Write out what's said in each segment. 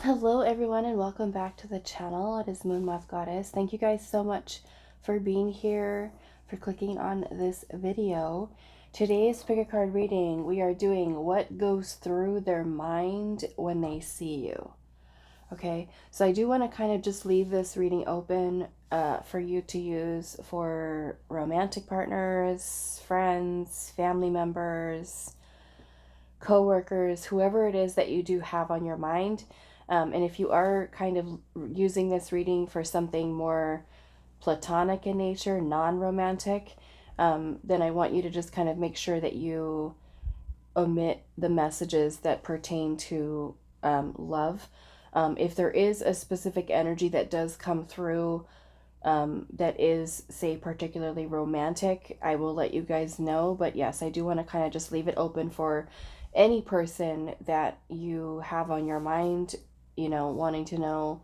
Hello everyone and welcome back to the channel. It is moonmothgoddess. Thank you guys so much for being here, for clicking on this video. Today's pick a card reading, we are doing what goes through their mind when they see you. Okay, so I do want to kind of just leave this reading open for you to use for romantic partners, friends, family members, co-workers, whoever it is that you do have on your mind. And if you are kind of using this reading for something more platonic in nature, non-romantic, then I want you to just kind of make sure that you omit the messages that pertain to love. If there is a specific energy that does come through that is, say, particularly romantic, I will let you guys know. But yes, I do want to kind of just leave it open for any person that you have on your mind, you know, wanting to know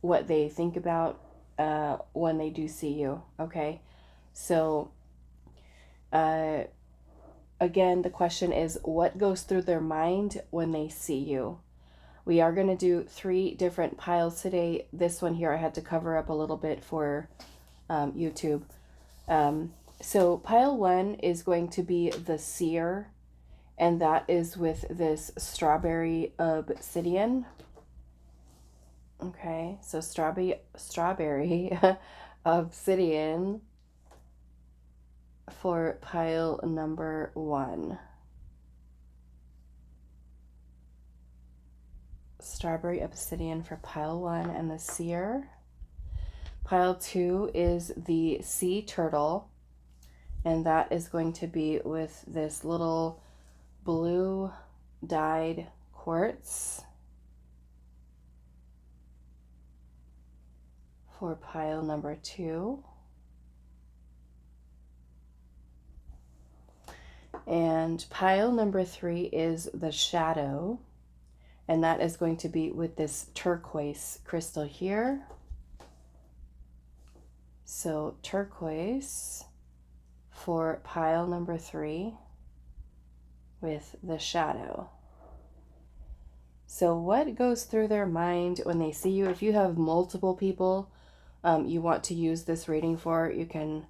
what they think about when they do see you. Okay, so again, the question is, what goes through their mind when they see you? We are going to do 3 different piles today. This one here I had to cover up a little bit for YouTube. So pile 1 is going to be the Seer, and that is with this strawberry obsidian. Okay, so strawberry obsidian for pile number 1. Strawberry obsidian for pile 1 and the Seer. Pile 2 is the sea turtle, and that is going to be with this little blue dyed quartz for pile number 2. And pile number 3 is the shadow, and that is going to be with this turquoise crystal here. So turquoise for pile number 3 with the shadow. So what goes through their mind when they see you? If you have multiple people you want to use this reading for, you can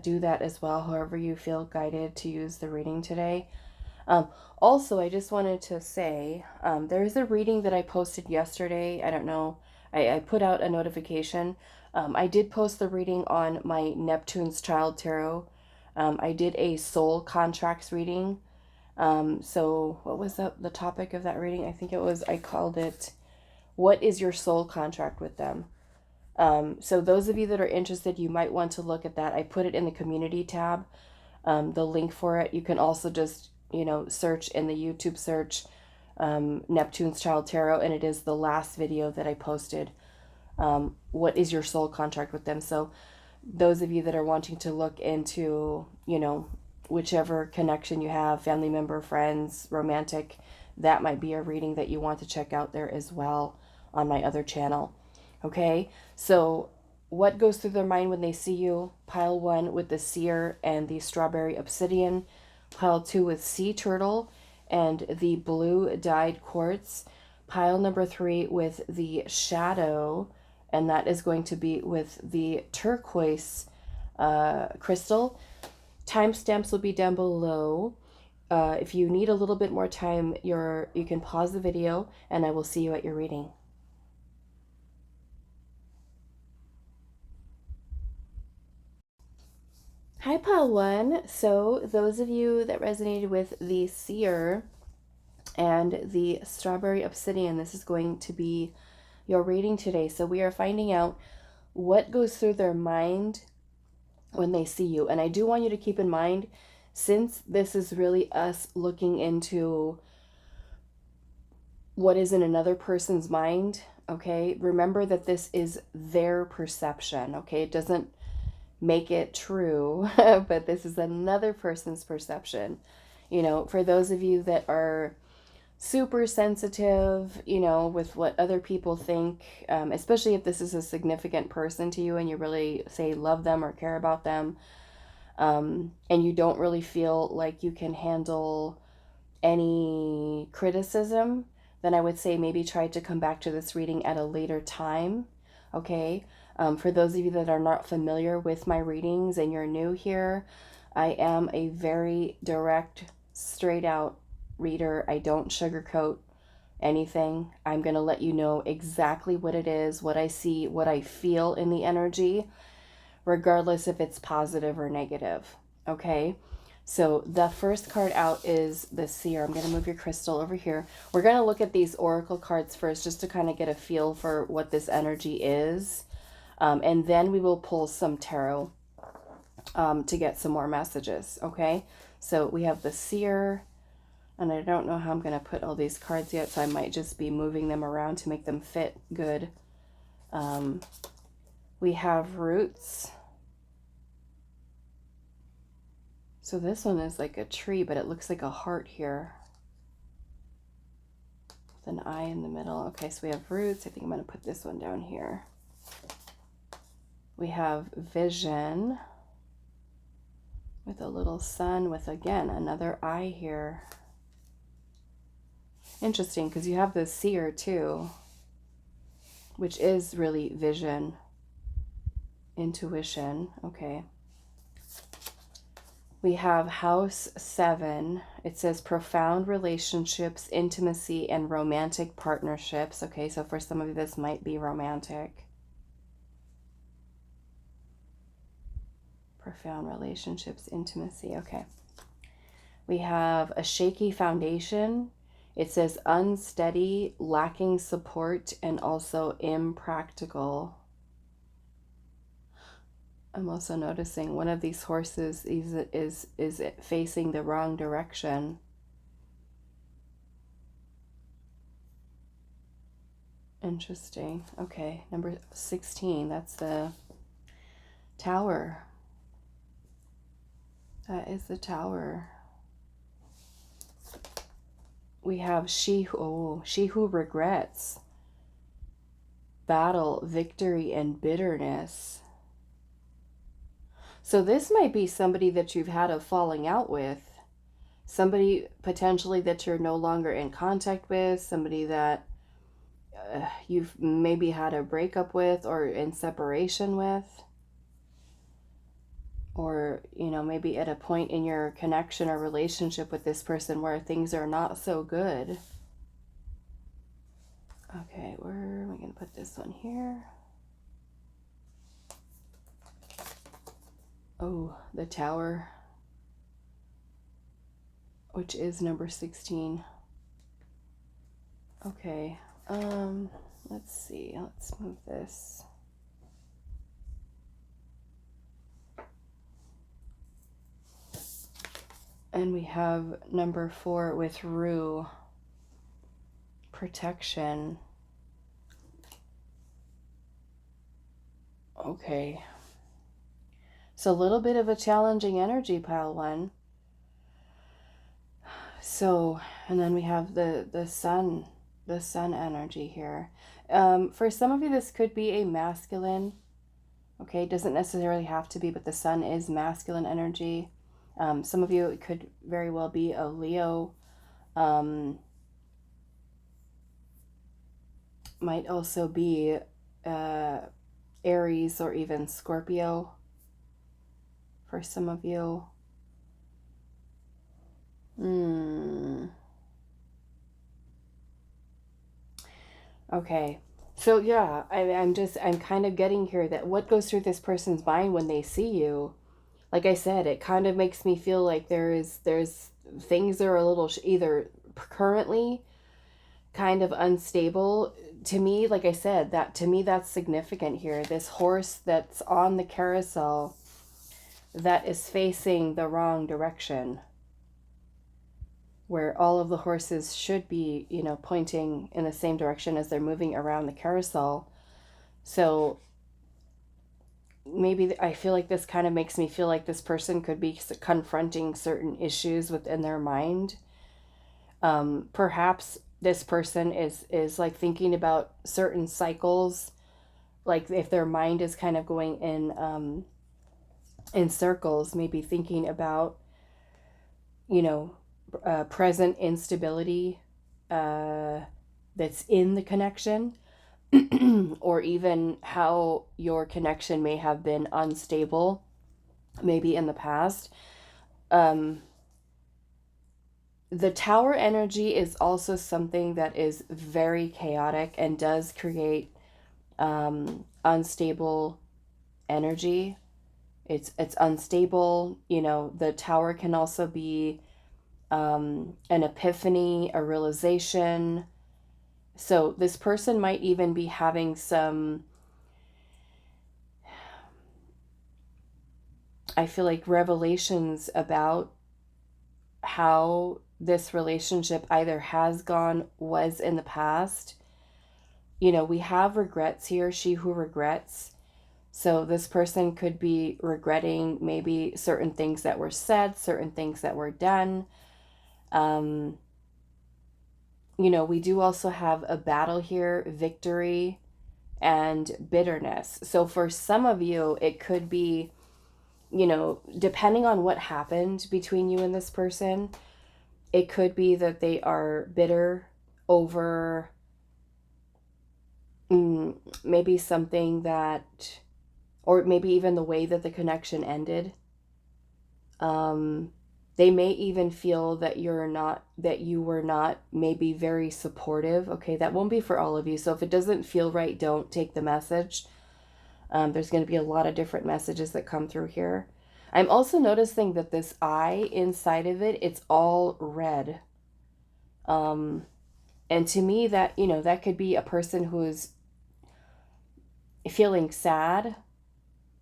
do that as well, however you feel guided to use the reading today. Also, I just wanted to say, there is a reading that I posted yesterday. I don't know, I put out a notification. I did post the reading on my Neptune's Child Tarot. I did a soul contracts reading. So what was the topic of that reading? I think it was, I called it, what is your soul contract with them? So those of you that are interested, you might want to look at that. I put it in the community tab, the link for it. You can also just, you know, search in the YouTube search, Neptune's Child Tarot, and it is the last video that I posted. What is your soul contract with them? So those of you that are wanting to look into, you know, whichever connection you have, family member, friends, romantic, that might be a reading that you want to check out there as well on my other channel. Okay, so what goes through their mind when they see you? Pile 1 with the Seer and the strawberry obsidian. Pile 2 with sea turtle and the blue dyed quartz. Pile number 3 with the shadow, and that is going to be with the turquoise crystal. Timestamps will be down below. If you need a little bit more time, you can pause the video and I will see you at your reading. Hi, pile 1. So those of you that resonated with the Seer and the strawberry obsidian, this is going to be your reading today. So we are finding out what goes through their mind when they see you. And I do want you to keep in mind, since this is really us looking into what is in another person's mind, okay, remember that this is their perception, okay? It doesn't make it true, but this is another person's perception. You know, for those of you that are super sensitive, you know, with what other people think, especially if this is a significant person to you and you really, say, love them or care about them, and you don't really feel like you can handle any criticism, then I would say maybe try to come back to this reading at a later time. Okay. For those of you that are not familiar with my readings and you're new here, I am a very direct, straight out reader. I don't sugarcoat anything. I'm going to let you know exactly what it is, what I see, what I feel in the energy, regardless if it's positive or negative. Okay. So the first card out is the Seer. I'm going to move your crystal over here. We're going to look at these oracle cards first, just to kind of get a feel for what this energy is. And then we will pull some tarot to get some more messages. Okay. So we have the Seer, and I don't know how I'm going to put all these cards yet, so I might just be moving them around to make them fit good. We have Roots. So this one is like a tree, but it looks like a heart here with an eye in the middle. Okay, so we have Roots. I think I'm going to put this one down here. We have Vision with a little sun with, again, another eye here. Interesting, because you have the Seer too, which is really vision, intuition. Okay. We have House 7. It says profound relationships, intimacy, and romantic partnerships. Okay, so for some of you, this might be romantic. Profound relationships, intimacy. Okay. We have a shaky foundation. It says unsteady, lacking support, and also impractical. I'm also noticing one of these horses is facing the wrong direction. Interesting. Okay, number 16, that's the Tower. That is the Tower. We have she who regrets, battle, victory, and bitterness. So this might be somebody that you've had a falling out with, somebody potentially that you're no longer in contact with, somebody that you've maybe had a breakup with or in separation with, or, you know, maybe at a point in your connection or relationship with this person where things are not so good. Okay, where am I going to put this one here? Oh, the Tower, which is number 16. Okay, let's see, let's move this. And we have number 4 with Rue, protection. Okay. So a little bit of a challenging energy, pile 1. So, and then we have the sun energy here. For some of you, this could be a masculine. Okay, it doesn't necessarily have to be, but the sun is masculine energy. Some of you, it could very well be a Leo. Might also be Aries or even Scorpio for some of you. Okay. So yeah, I'm kind of getting here that what goes through this person's mind when they see you, like I said, it kind of makes me feel like there's things that are a little either currently kind of unstable. To me, like I said, that to me that's significant here. This horse that's on the carousel that is facing the wrong direction, where all of the horses should be, you know, pointing in the same direction as they're moving around the carousel. So maybe I feel like this kind of makes me feel like this person could be confronting certain issues within their mind. Perhaps this person is like thinking about certain cycles, like if their mind is kind of going in circles, maybe thinking about, you know, present instability, that's in the connection, or even how your connection may have been unstable, maybe in the past. The tower energy is also something that is very chaotic and does create unstable energy. It's unstable. You know, the tower can also be an epiphany, a realization. So this person might even be having some, I feel like, revelations about how this relationship either has gone, was in the past. You know, we have regrets here, she who regrets. So this person could be regretting maybe certain things that were said, certain things that were done. Um, you know, we do also have a battle here, victory, and bitterness. So for some of you, it could be, you know, depending on what happened between you and this person, it could be that they are bitter over maybe something that, or maybe even the way that the connection ended. They may even feel that you were not maybe very supportive. Okay, that won't be for all of you. So if it doesn't feel right, don't take the message. There's going to be a lot of different messages that come through here. I'm also noticing that this eye inside of it, it's all red. And to me, that, you know, that could be a person who is feeling sad.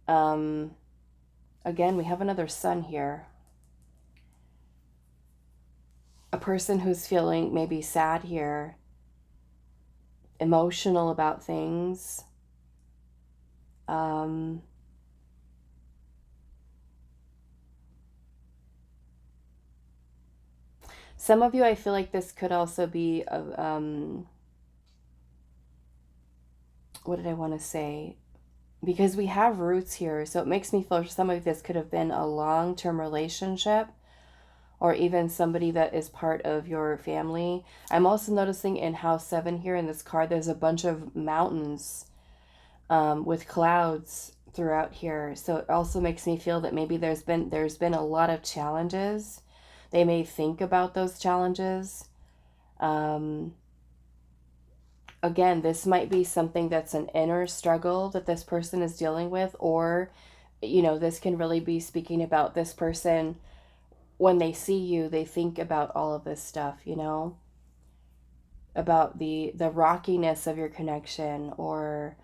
Again, we have another sun here. A person who's feeling maybe sad here, emotional about things. Some of you, I feel like this could also be, what did I want to say? Because we have roots here, so it makes me feel some of this could have been a long-term relationship, or even somebody that is part of your family. I'm also noticing in house 7 here in this card, there's a bunch of mountains with clouds throughout here. So it also makes me feel that maybe there's been a lot of challenges. They may think about those challenges. Again, this might be something that's an inner struggle that this person is dealing with, or, you know, this can really be speaking about this person. When they see you, they think about all of this stuff, you know, about the rockiness of your connection, or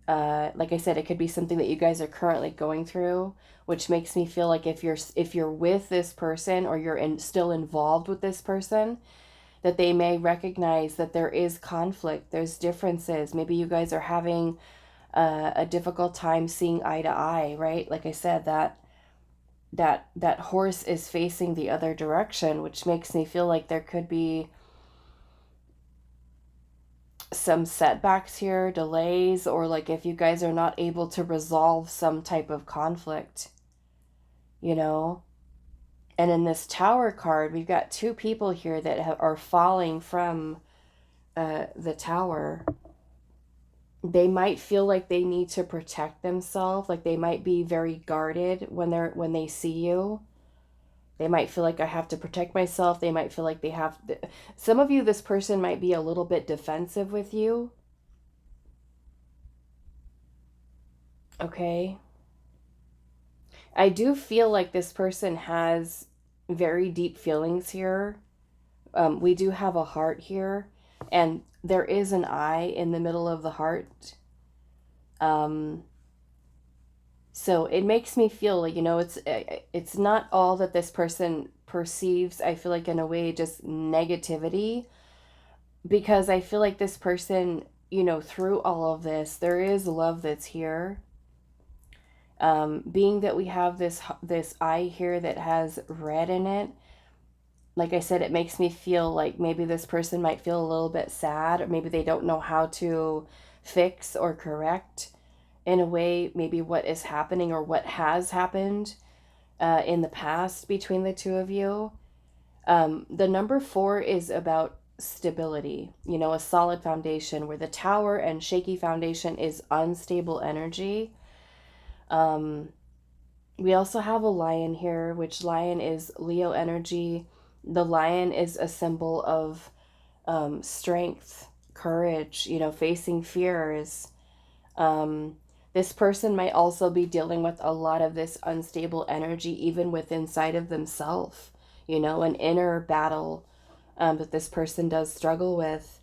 like I said, it could be something that you guys are currently going through, which makes me feel like if you're with this person, or you're still involved with this person, that they may recognize that there is conflict, there's differences. Maybe you guys are having a difficult time seeing eye to eye, right? Like I said, that horse is facing the other direction, which makes me feel like there could be some setbacks here, delays, or like if you guys are not able to resolve some type of conflict, you know. And in this Tower card, we've got 2 people here that are falling from the tower. They might feel like they need to protect themselves, like they might be very guarded when they see you. They might feel like, I have to protect myself. They might feel like they have to. Some of you, this person might be a little bit defensive with you. Okay. I do feel like this person has very deep feelings here. We do have a heart here, and there is an eye in the middle of the heart. So it makes me feel like, you know, it's not all that this person perceives, I feel like, in a way, just negativity, because I feel like this person, you know, through all of this, there is love that's here. Being that we have this eye here that has red in it, like I said, it makes me feel like maybe this person might feel a little bit sad, or maybe they don't know how to fix or correct, in a way, maybe what is happening or what has happened in the past between the 2 of you. The number 4 is about stability, you know, a solid foundation, where the Tower and shaky foundation is unstable energy. We also have a lion here, which lion is Leo energy. The lion is a symbol of strength, courage, you know, facing fears. Um, this person might also be dealing with a lot of this unstable energy, even within inside of themselves, you know, an inner battle that this person does struggle with.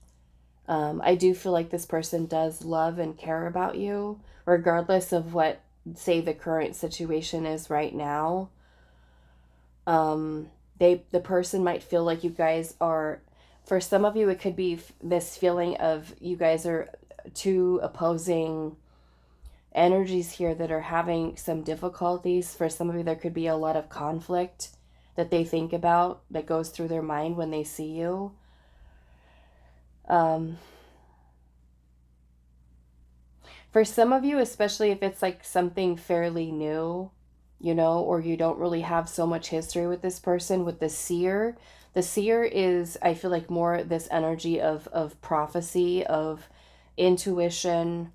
I do feel like this person does love and care about you, regardless of what, say, the current situation is right now. The person might feel like you guys are, for some of you, it could be this feeling of you guys are two opposing energies here that are having some difficulties. For some of you, there could be a lot of conflict that they think about, that goes through their mind when they see you. For some of you, especially if it's like something fairly new, you know, or you don't really have so much history with this person, with the Seer. The Seer is, I feel like, more this energy of prophecy, of intuition.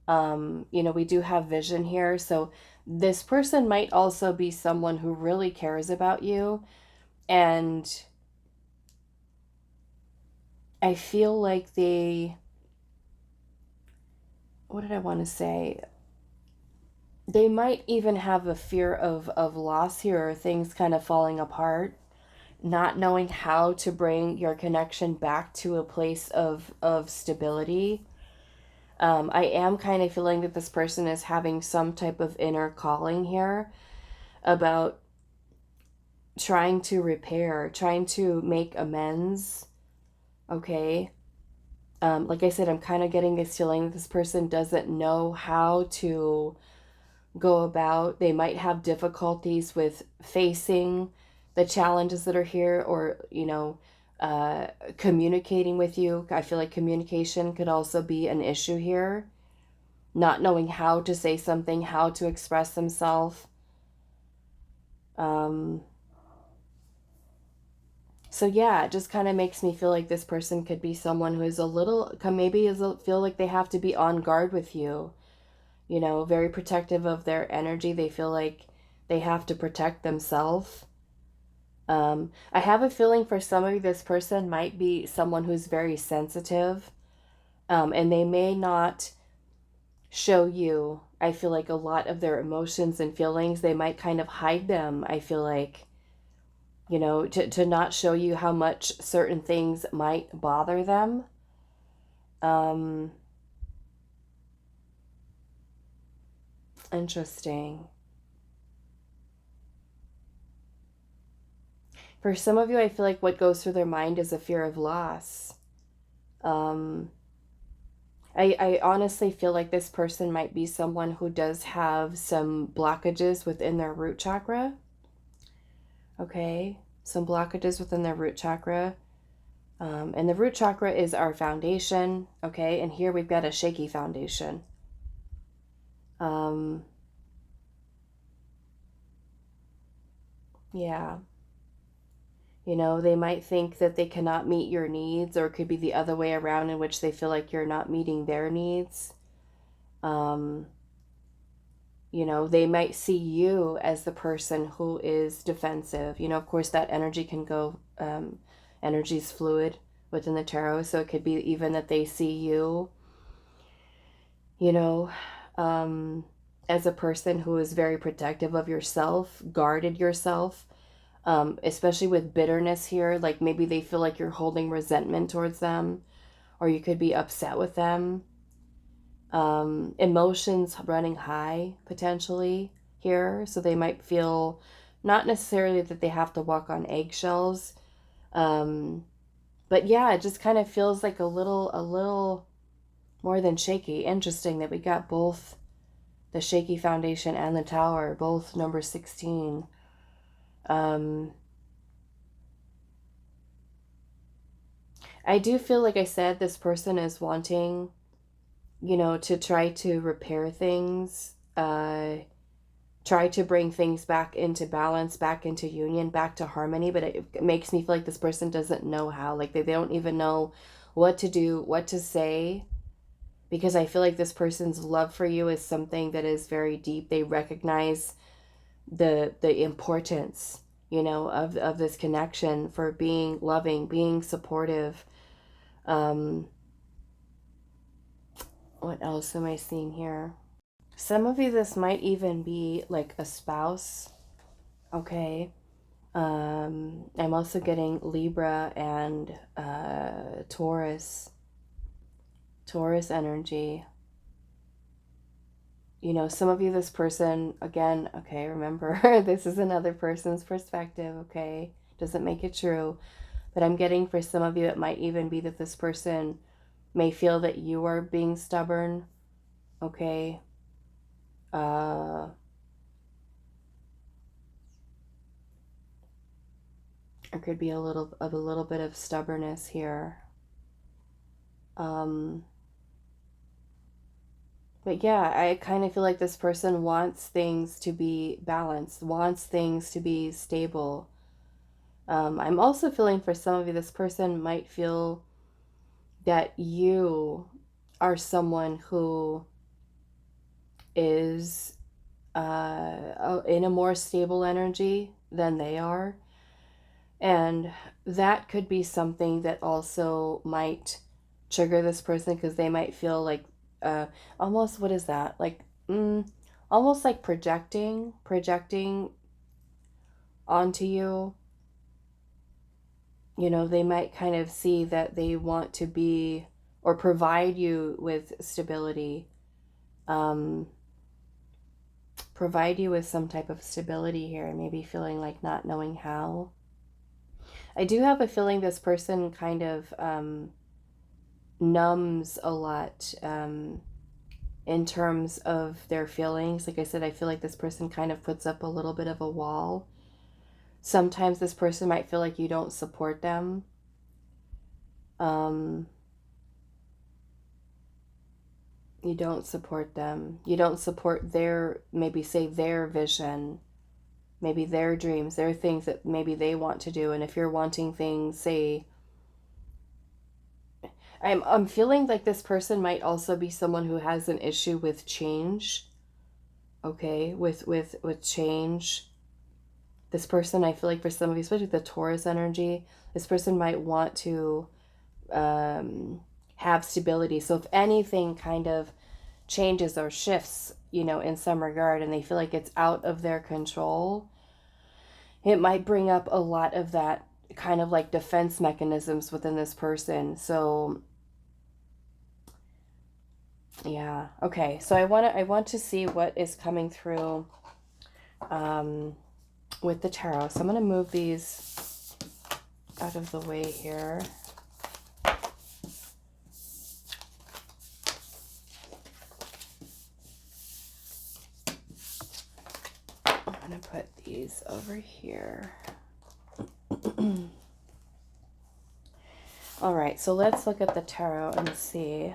You know, we do have vision here. So this person might also be someone who really cares about you. And I feel like what did I want to say? They might even have a fear of loss here, or things kind of falling apart, not knowing how to bring your connection back to a place of stability. I am kind of feeling that this person is having some type of inner calling here about trying to repair, trying to make amends. Okay. Like I said, I'm kind of getting this feeling that this person doesn't know how to go about. They might have difficulties with facing the challenges that are here, or, you know, communicating with you. I feel like communication could also be an issue here. Not knowing how to say something, how to express themselves. So yeah, it just kind of makes me feel like this person could be someone who is a little, maybe feel like they have to be on guard with you. You know, very protective of their energy. They feel like they have to protect themselves. I have a feeling for some of you, this person might be someone who's very sensitive, and they may not show you, I feel like, a lot of their emotions and feelings. They might kind of hide them, I feel like, you know, to not show you how much certain things might bother them. Interesting. For some of you, I feel like what goes through their mind is a fear of loss. I honestly feel like this person might be someone who does have some blockages within their root chakra. Okay, some blockages within their root chakra. And the root chakra is our foundation. Okay, and here we've got a shaky foundation. Yeah. You know, they might think that they cannot meet your needs, or it could be the other way around, in which they feel like you're not meeting their needs. You know, they might see you as the person who is defensive. You know, of course, that energy can go, energy is fluid within the tarot. So it could be even that they see you, you know, as a person who is very protective of yourself, guarded yourself, especially with bitterness here. Like maybe they feel like you're holding resentment towards them, or you could be upset with them. Emotions running high potentially here. So they might feel not necessarily that they have to walk on eggshells. But yeah, it just kind of feels like a little more than shaky. Interesting that we got both the shaky foundation and the Tower, both number 16. I do feel like I said, this person is wanting, you know, to try to repair things, try to bring things back into balance, back into union, back to harmony, but it makes me feel like this person doesn't know how. Like they don't even know what to do, what to say, because I feel like this person's love for you is something that is very deep. They recognize the importance, you know, of this connection, for being loving, being supportive. What else am I seeing here? Some of you, this might even be like a spouse. Okay. I'm also getting Libra and Taurus energy. You know, some of you, this person, again, okay, remember, this is another person's perspective, okay? Doesn't make it true. But I'm getting, for some of you, it might even be that this person may feel that you are being stubborn, okay? There could be a little bit of stubbornness here. But yeah, I kind of feel like this person wants things to be balanced, wants things to be stable. I'm also feeling, for some of you, this person might feel that you are someone who is in a more stable energy than they are. And that could be something that also might trigger this person, because they might feel like almost, what is that? Like, almost like projecting onto you. You know, they might kind of see that they want to be, or provide you with stability, provide you with some type of stability here, and maybe feeling like not knowing how. I do have a feeling this person kind of numbs a lot in terms of their feelings. Like I said, I feel like this person kind of puts up a little bit of a wall. Sometimes this person might feel like you don't support them. You don't support them. You don't support their, maybe say their vision, maybe their dreams, their things that maybe they want to do. And if you're wanting things, say, I'm feeling like this person might also be someone who has an issue with change. Okay, with change. This person, I feel like for some of you, especially the Taurus energy, this person might want to have stability. So if anything kind of changes or shifts, you know, in some regard, and they feel like it's out of their control, it might bring up a lot of that kind of like defense mechanisms within this person. So yeah, okay. So I want to see what is coming through with the tarot. So I'm going to move these out of the way here. I'm going to put these over here. All right, so let's look at the tarot and see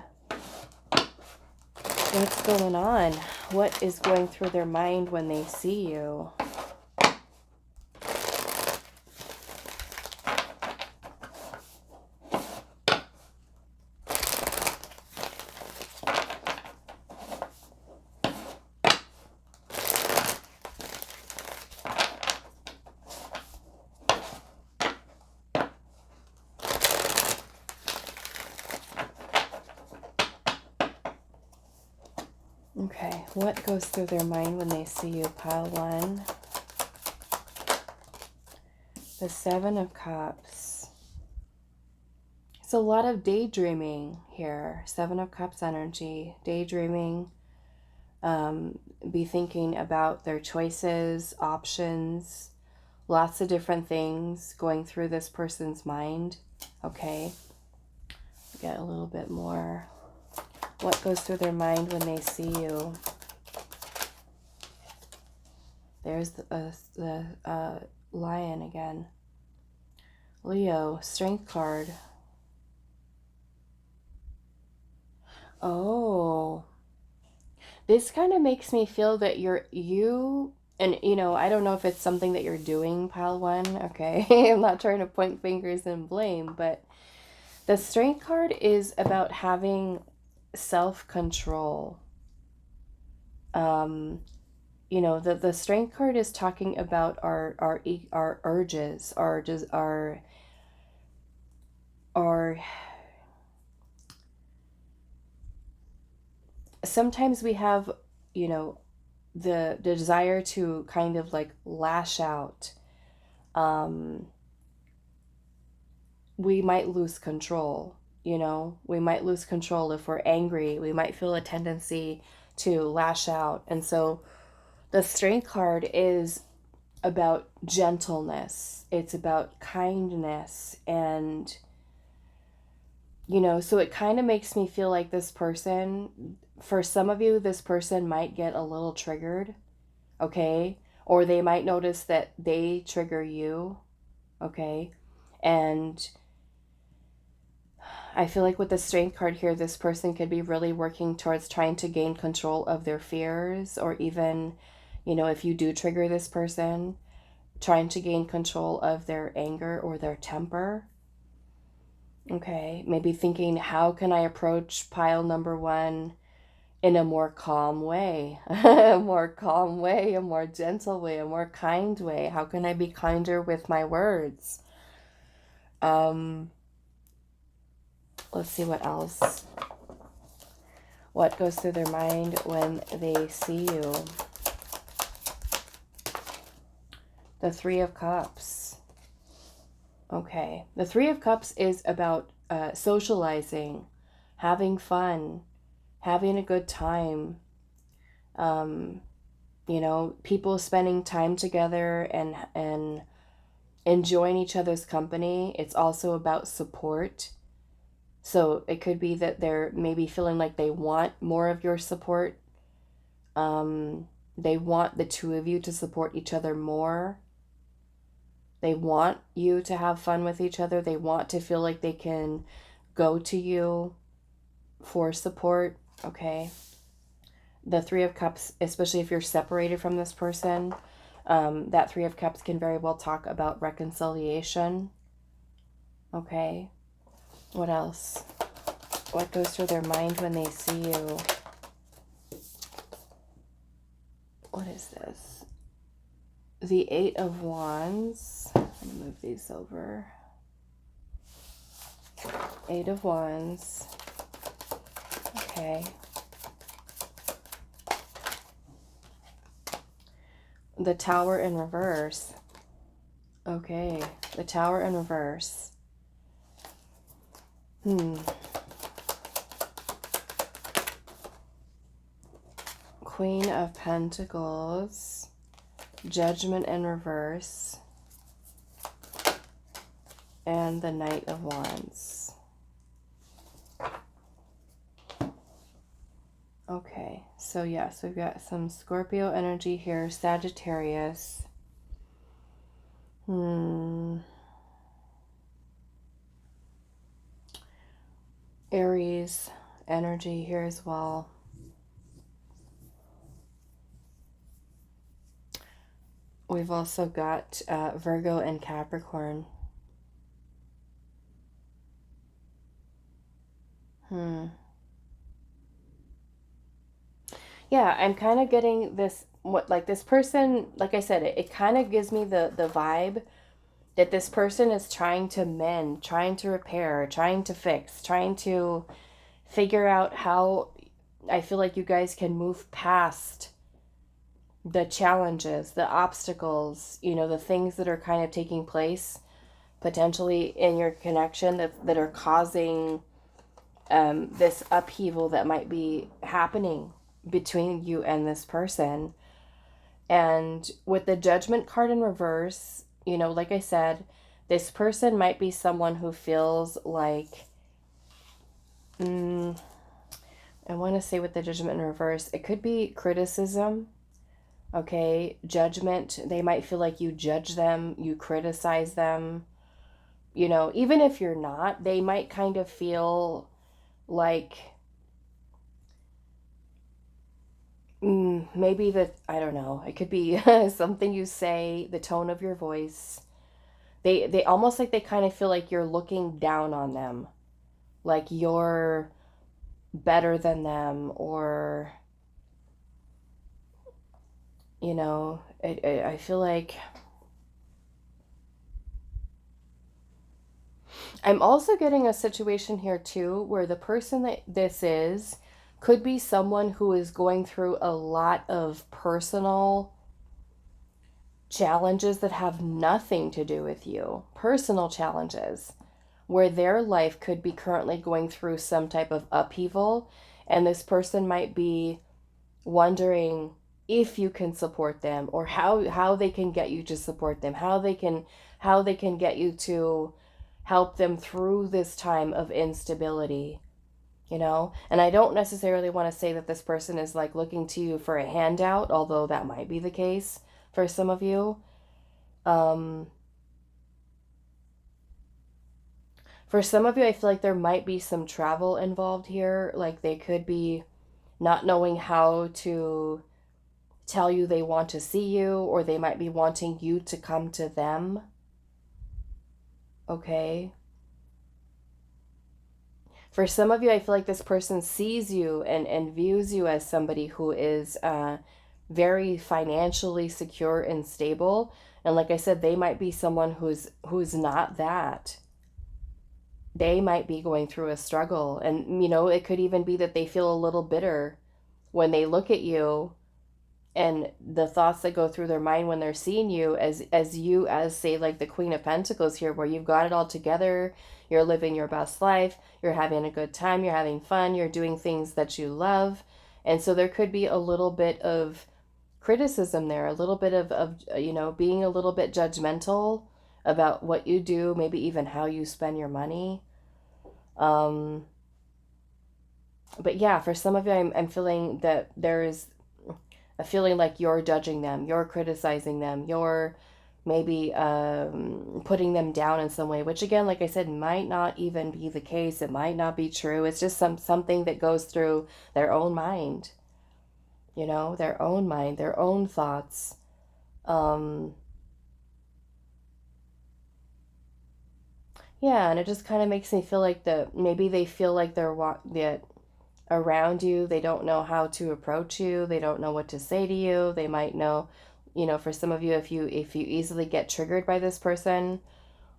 what's going on. What is going through their mind when they see you? Okay, what goes through their mind when they see you? Pile 1. The 7 of Cups. It's a lot of daydreaming here. 7 of Cups energy. Daydreaming. Be thinking about their choices, options, lots of different things going through this person's mind. Okay, get a little bit more. What goes through their mind when they see you? There's the Lion again. Leo, Strength card. Oh, this kind of makes me feel that you And, you know, I don't know if it's something that you're doing, pile one, okay? I'm not trying to point fingers and blame, but the Strength card is about having self-control. You know, the Strength card is talking about our urges, our sometimes we have, you know, the desire to kind of like lash out. We might lose control, you know, we might lose control if we're angry. We might feel a tendency to lash out. And so the Strength card is about gentleness, it's about kindness. And, you know, so it kind of makes me feel like this person, for some of you, this person might get a little triggered, okay? Or they might notice that they trigger you, okay? And I feel like with the Strength card here, this person could be really working towards trying to gain control of their fears, or even, you know, if you do trigger this person, trying to gain control of their anger or their temper. Okay, maybe thinking, how can I approach pile number one in a more calm way, a more calm way, a more gentle way, a more kind way? How can I be kinder with my words? Let's see what else. What goes through their mind when they see you? The Three of Cups. Okay. The Three of Cups is about socializing, having fun, having a good time. You know, people spending time together and enjoying each other's company. It's also about support. So it could be that they're maybe feeling like they want more of your support. They want the two of you to support each other more. They want you to have fun with each other. They want to feel like they can go to you for support, okay? The Three of Cups, especially if you're separated from this person, that Three of Cups can very well talk about reconciliation, okay? What else? What goes through their mind when they see you? What is this? The Eight of Wands. I'm going to move these over. Eight of Wands. Okay. The Tower in reverse. Okay. The Tower in reverse. Queen of Pentacles. Judgment in reverse. And the Knight of Wands. Okay, so yes, we've got some Scorpio energy here, Sagittarius. Aries energy here as well. We've also got Virgo and Capricorn. Yeah, I'm kind of getting this, what, like this person, like I said, it kind of gives me the vibe that this person is trying to mend, trying to repair, trying to fix, trying to figure out how I feel like you guys can move past the challenges, the obstacles, you know, the things that are kind of taking place potentially in your connection that are causing this upheaval that might be happening between you and this person. And with the Judgment card in reverse, you know, like I said, this person might be someone who feels like, I want to say with the Judgment in reverse, it could be criticism, okay? Judgment, they might feel like you judge them, you criticize them, you know, even if you're not, they might kind of feel like maybe that, I don't know. It could be something you say, the tone of your voice. They almost like they kind of feel like you're looking down on them, like you're better than them, or you know, I feel like I'm also getting a situation here too where the person that this is could be someone who is going through a lot of personal challenges that have nothing to do with you, personal challenges, where their life could be currently going through some type of upheaval, and this person might be wondering if you can support them, or how they can get you to support them, how they can get you to help them through this time of instability, you know? And I don't necessarily want to say that this person is like looking to you for a handout, although that might be the case for some of you. Um, for some of you, I feel like there might be some travel involved here. Like they could be not knowing how to tell you they want to see you, or they might be wanting you to come to them. Okay. For some of you, I feel like this person sees you and views you as somebody who is very financially secure and stable. And like I said, they might be someone who's not that. They might be going through a struggle. And, you know, it could even be that they feel a little bitter when they look at you, and the thoughts that go through their mind when they're seeing you as you, as say like the Queen of Pentacles here, where you've got it all together, you're living your best life, you're having a good time, you're having fun, you're doing things that you love. And so there could be a little bit of criticism there, a little bit of you know, being a little bit judgmental about what you do, maybe even how you spend your money. But yeah, for some of you, I'm feeling that there's a feeling like you're judging them, you're criticizing them, you're maybe putting them down in some way, which again, like I said, might not even be the case. It might not be true. It's just something that goes through their own mind, you know, their own mind, their own thoughts. Yeah, and it just kind of makes me feel like maybe they feel like that around you, they don't know how to approach you, they don't know what to say to you. They might know, you know, for some of you, if you easily get triggered by this person,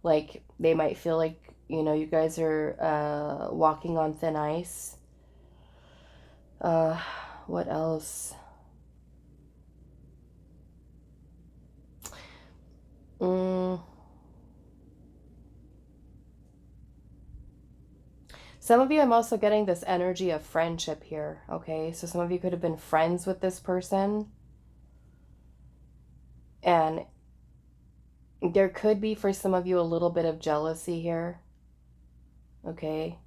like they might feel like, you know, you guys are walking on thin ice. uh what else? mm, some of you, I'm also getting this energy of friendship here. Okay, so some of you could have been friends with this person, and there could be for some of you a little bit of jealousy here. Okay,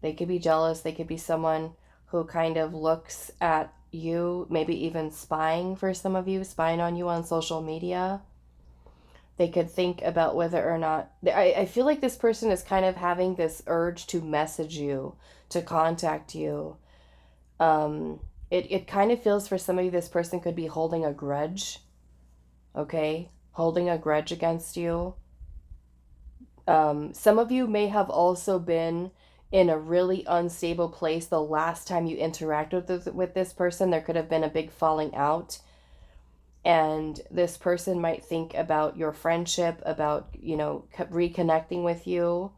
they could be jealous. They could be someone who kind of looks at you, maybe even spying, for some of you, spying on you on social media. They could think about whether or not, I feel like this person is kind of having this urge to message you, to contact you. Um, it kind of feels for some of you, this person could be holding a grudge, okay? Holding a grudge against you. Some of you may have also been in a really unstable place the last time you interacted with this person. There could have been a big falling out, and this person might think about your friendship, about, you know, reconnecting with you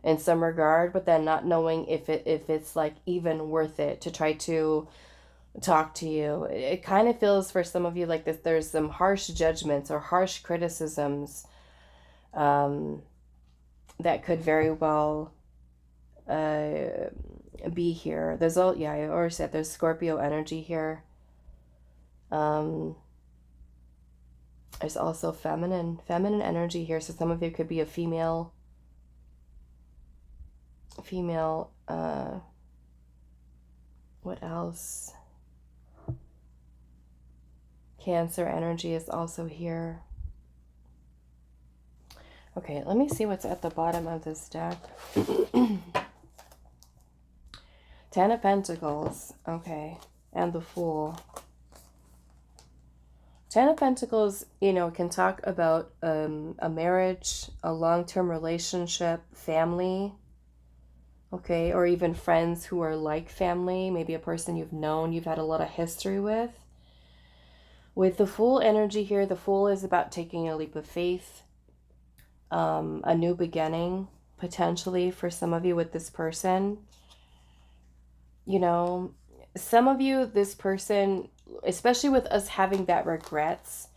in some regard, but then not knowing if it's like even worth it to try to talk to you. It kind of feels for some of you like this, there's some harsh judgments or harsh criticisms um, that could very well uh, be here. There's all, yeah, I already said there's Scorpio energy here. Um, there's also feminine energy here. So some of you could be a female. What else? Cancer energy is also here. Okay, let me see what's at the bottom of this deck. Ten of Pentacles. Okay, and the Fool. Ten of Pentacles, you know, can talk about a marriage, a long-term relationship, family, okay, or even friends who are like family, maybe a person you've known, you've had a lot of history with. With the Fool energy here, the Fool is about taking a leap of faith, a new beginning, potentially for some of you with this person. You know, some of you, this person, especially with us having that regrets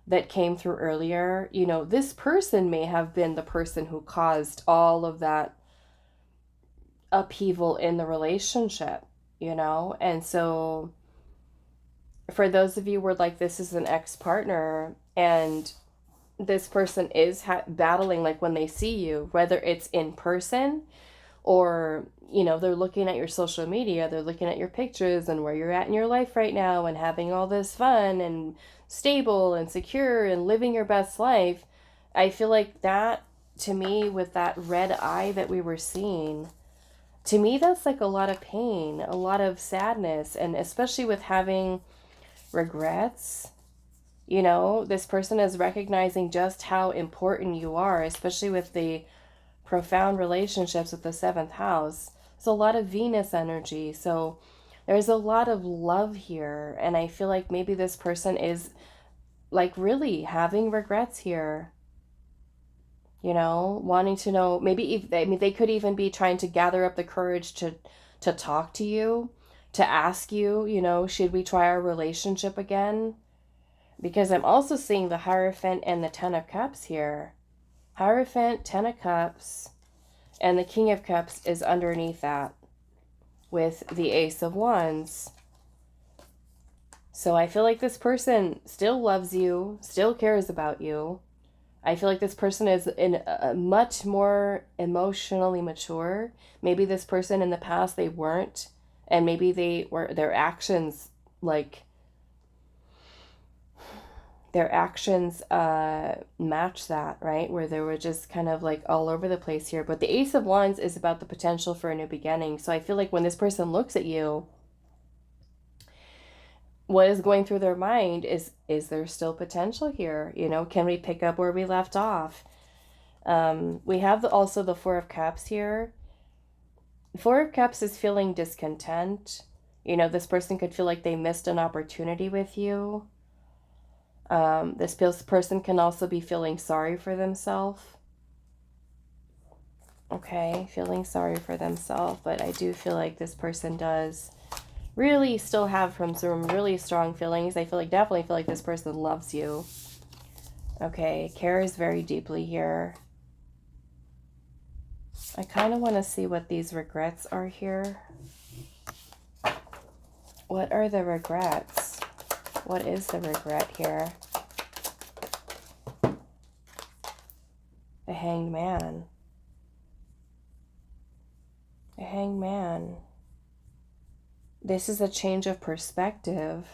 that came through earlier, you know, this person may have been the person who caused all of that upheaval in the relationship, you know? And so for those of you where like this is an ex-partner and this person is battling, like when they see you, whether it's in person or, you know, they're looking at your social media, they're looking at your pictures and where you're at in your life right now and having all this fun and stable and secure and living your best life. I feel like that, to me, with that red eye that we were seeing, to me, that's like a lot of pain, a lot of sadness, and especially with having regrets. You know, this person is recognizing just how important you are, especially with the profound relationships with the 7th house. It's a lot of Venus energy. So there's a lot of love here. And I feel like maybe this person is like really having regrets here. You know, wanting to know, maybe if, I mean, they could even be trying to gather up the courage to talk to you, to ask you, you know, should we try our relationship again? Because I'm also seeing the Hierophant and the 10 of Cups here. Hierophant, 10 of Cups, and the King of Cups is underneath that with the Ace of Wands. So I feel like this person still loves you, still cares about you. I feel like this person is in a much more emotionally mature. Maybe this person in the past, they weren't, and maybe they were, their actions, like, their actions match that, right? Where they were just kind of like all over the place here. But the Ace of Wands is about the potential for a new beginning. So I feel like when this person looks at you, what is going through their mind is there still potential here? You know, can we pick up where we left off? We have also the 4 of Cups here. 4 of Cups is feeling discontent. You know, this person could feel like they missed an opportunity with you. This person can also be feeling sorry for themselves. Okay, feeling sorry for themselves, but I do feel like this person does really still have some really strong feelings. I definitely feel like this person loves you. Okay, cares very deeply here. I kind of want to see what these regrets are here. What are the regrets? What is the regret here? The Hanged Man. The Hanged Man. This is a change of perspective.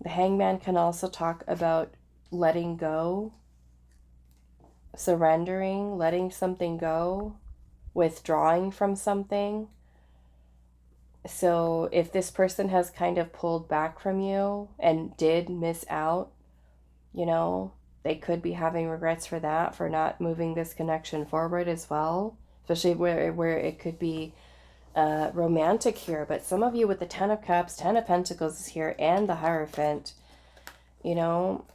The Hanged Man can also talk about letting go, surrendering, letting something go, withdrawing from something. So if this person has kind of pulled back from you and did miss out, you know, they could be having regrets for that, for not moving this connection forward as well, especially where it could be romantic here. But some of you with the 10 of Cups, 10 of Pentacles is here, and the Hierophant, you know,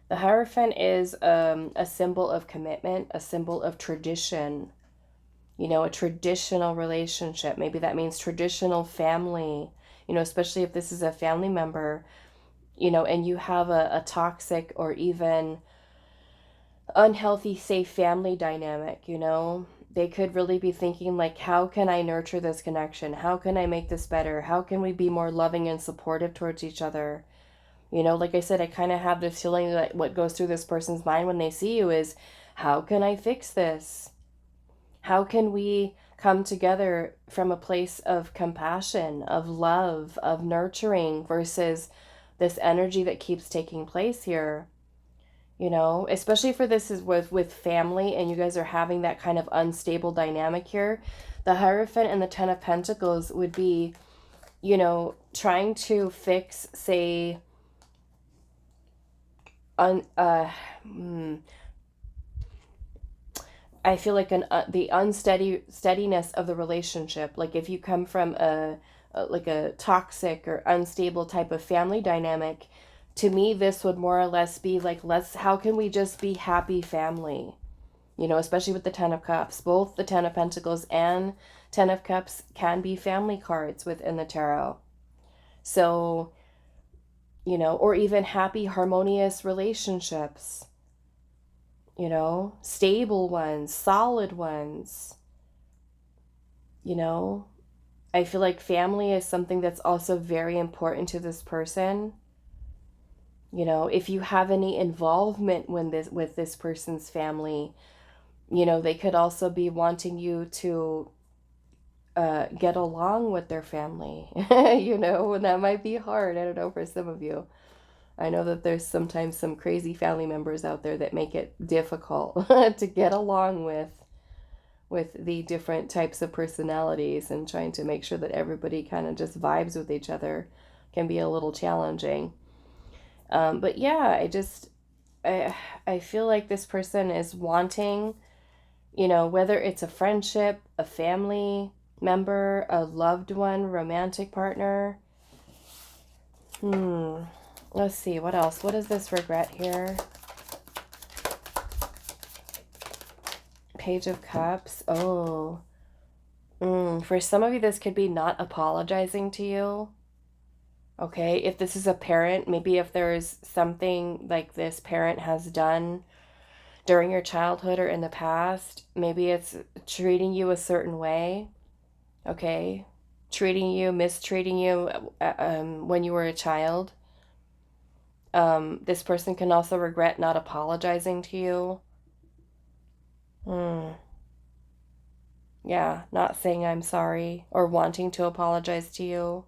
the Hierophant is a symbol of commitment, a symbol of tradition, you know, a traditional relationship. Maybe that means traditional family, you know, especially if this is a family member, you know, and you have a toxic or even unhealthy, safe family dynamic, you know. They could really be thinking like, how can I nurture this connection? How can I make this better? How can we be more loving and supportive towards each other? You know, like I said, I kind of have this feeling that what goes through this person's mind when they see you is, how can I fix this? How can we come together from a place of compassion, of love, of nurturing versus this energy that keeps taking place here? You know, especially for this is with family and you guys are having that kind of unstable dynamic here. The Hierophant and the 10 of Pentacles would be, you know, trying to fix, say, un I feel like the steadiness of the relationship. Like if you come from like a toxic or unstable type of family dynamic, to me this would more or less be like, how can we just be happy family? You know, especially with the Ten of Cups. Both the Ten of Pentacles and Ten of Cups can be family cards within the tarot. So, you know, or even happy, harmonious relationships, you know, stable ones, solid ones, you know. I feel like family is something that's also very important to this person. You know, if you have any involvement with this person's family, you know, they could also be wanting you to get along with their family, you know, and that might be hard. I don't know, for some of you. I know that there's sometimes some crazy family members out there that make it difficult to get along with the different types of personalities, and trying to make sure that everybody kind of just vibes with each other can be a little challenging. But yeah, I feel like this person is wanting, you know, whether it's a friendship, a family member, a loved one, romantic partner. Let's see, what else? What is this regret here? Page of Cups. Oh. For some of you, this could be not apologizing to you. Okay, if this is a parent, maybe if there's something like this parent has done during your childhood or in the past, maybe it's treating you a certain way. Okay, mistreating you when you were a child. This person can also regret not apologizing to you. Yeah, not saying I'm sorry or wanting to apologize to you.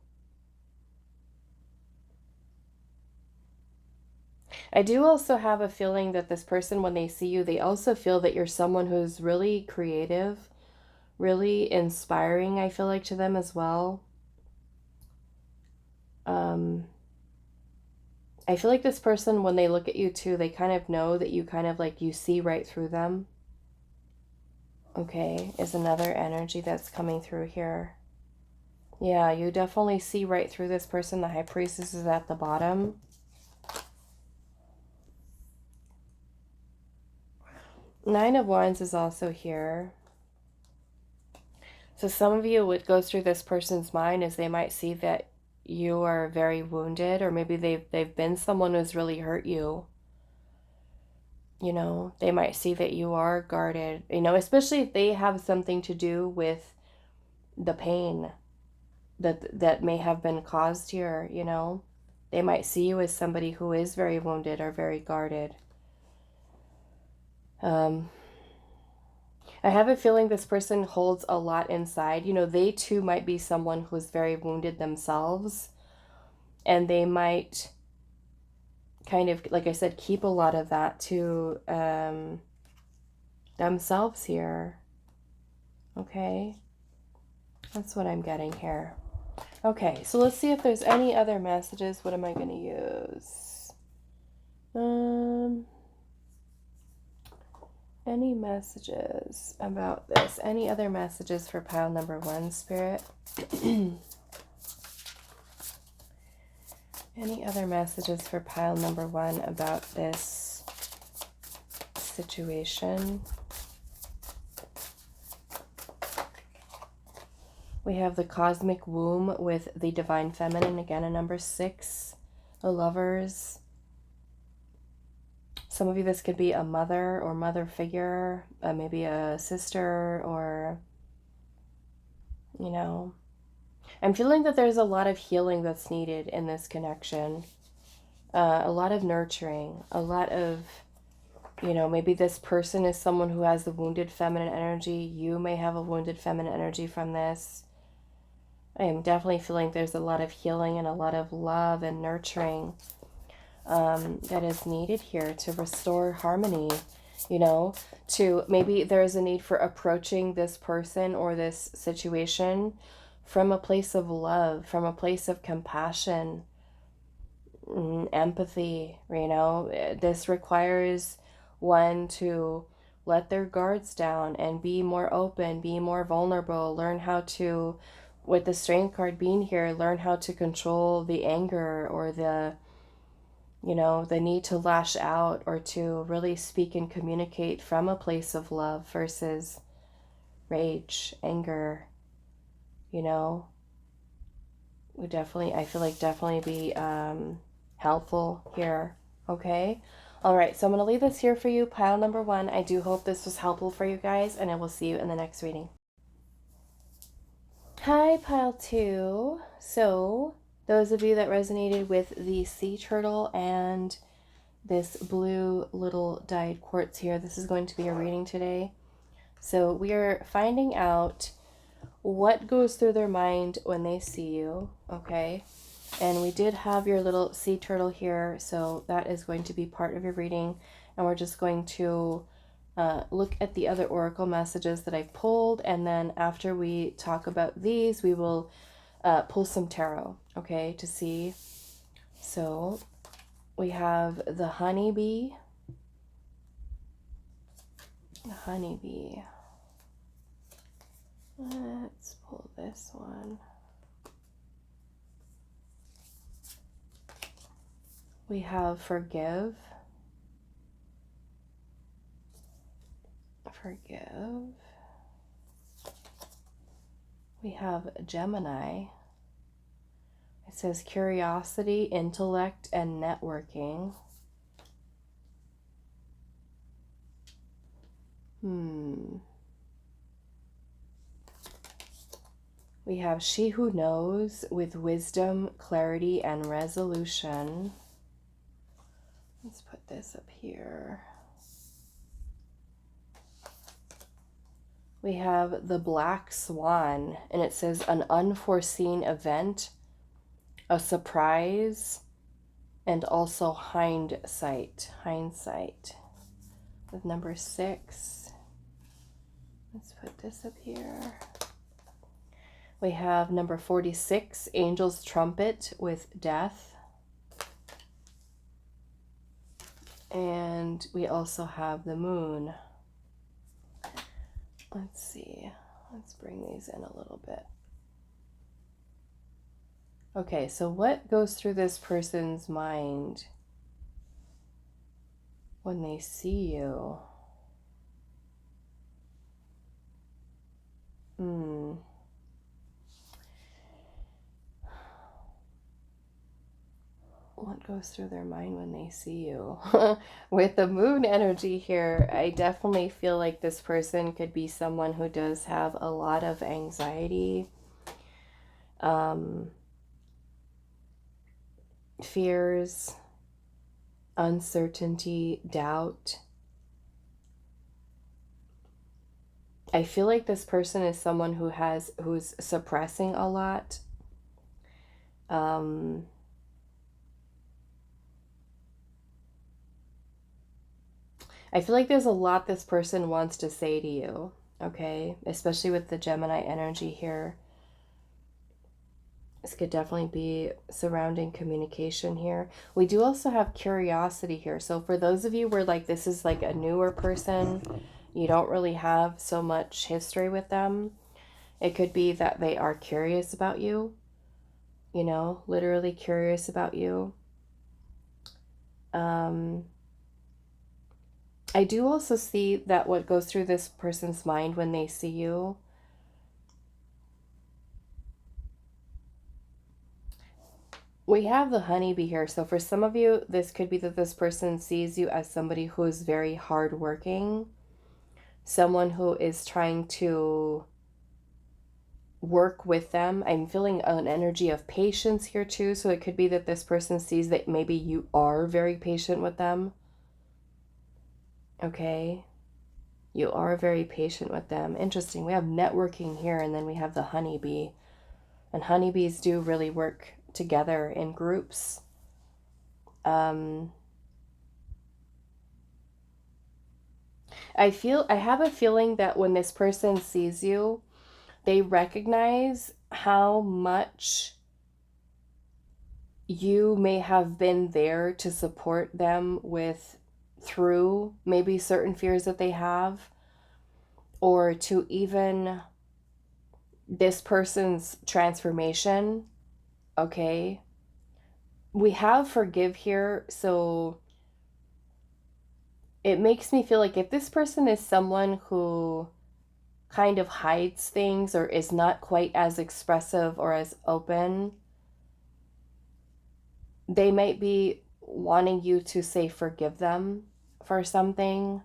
I do also have a feeling that this person, when they see you, they also feel that you're someone who's really creative, really inspiring, I feel like, to them as well. I feel like this person, when they look at you too, they kind of know that you kind of like, you see right through them. Okay, is another energy that's coming through here. Yeah, you definitely see right through this person. The High Priestess is at the bottom. Nine of Wands is also here. So some of you, what goes through this person's mind is they might see that you are very wounded, or maybe they've been someone who's really hurt you. You know, they might see that you are guarded, you know, especially if they have something to do with the pain that may have been caused here, you know. They might see you as somebody who is very wounded or very guarded. I have a feeling this person holds a lot inside. You know, they too might be someone who's very wounded themselves. And they might kind of, like I said, keep a lot of that to themselves here. Okay. That's what I'm getting here. Okay, so let's see if there's any other messages. What am I going to use? Any messages about this? Any other messages for pile number 1, Spirit? Any other messages for pile number 1 about this situation? We have the Cosmic Womb with the Divine Feminine, again a number 6, the Lovers. Some of you, this could be a mother or mother figure, maybe a sister, or, you know. I'm feeling that there's a lot of healing that's needed in this connection. A lot of nurturing, a lot of, you know, maybe this person is someone who has the wounded feminine energy. You may have a wounded feminine energy from this. I am definitely feeling there's a lot of healing and a lot of love and nurturing that is needed here to restore harmony, you know, to maybe there's a need for approaching this person or this situation from a place of love, from a place of compassion, empathy, you know. This requires one to let their guards down and be more open, be more vulnerable, learn how to, with the Strength card being here, learn how to control the anger or the, you know, the need to lash out, or to really speak and communicate from a place of love versus rage, anger, you know. Would definitely, I feel like definitely be helpful here. Okay. All right. So I'm going to leave this here for you, pile number 1. I do hope this was helpful for you guys, and I will see you in the next reading. Hi, pile 2. So those of you that resonated with the sea turtle and this blue little dyed quartz here, this is going to be a reading today. So we are finding out what goes through their mind when they see you, okay? And we did have your little sea turtle here, so that is going to be part of your reading. And we're just going to look at the other oracle messages that I pulled, and then after we talk about these, we will pull some tarot, okay, to see. So we have the honeybee. The honeybee. Let's pull this one. We have forgive. Forgive. We have Gemini. It says curiosity, intellect, and networking. We have she who knows, with wisdom, clarity, and resolution. Let's put this up here. We have the black swan, and it says an unforeseen event, a surprise, and also hindsight. With number 6. Let's put this up here. We have number 46, Angel's Trumpet, with death. And we also have the moon. Let's see. Let's bring these in a little bit. Okay, so what goes through this person's mind when they see you? What goes through their mind when they see you? With the moon energy here, I definitely feel like this person could be someone who does have a lot of anxiety, fears, uncertainty, doubt. I feel like this person is someone who's suppressing a lot. I feel like there's a lot this person wants to say to you, okay? Especially with the Gemini energy here. This could definitely be surrounding communication here. We do also have curiosity here. So for those of you where like this is like a newer person, you don't really have so much history with them, it could be that they are curious about you, you know, literally curious about you. I do also see that what goes through this person's mind when they see you, we have the honeybee here. So for some of you, this could be that this person sees you as somebody who is very hardworking, someone who is trying to work with them. I'm feeling an energy of patience here too. So it could be that this person sees that maybe you are very patient with them. Okay. You are very patient with them. Interesting. We have networking here, and then we have the honeybee. And honeybees do really work together in groups. I have a feeling that when this person sees you, they recognize how much you may have been there to support them through maybe certain fears that they have, or to even this person's transformation. Okay. We have forgive here, so it makes me feel like if this person is someone who kind of hides things or is not quite as expressive or as open, they might be wanting you to say forgive them for something.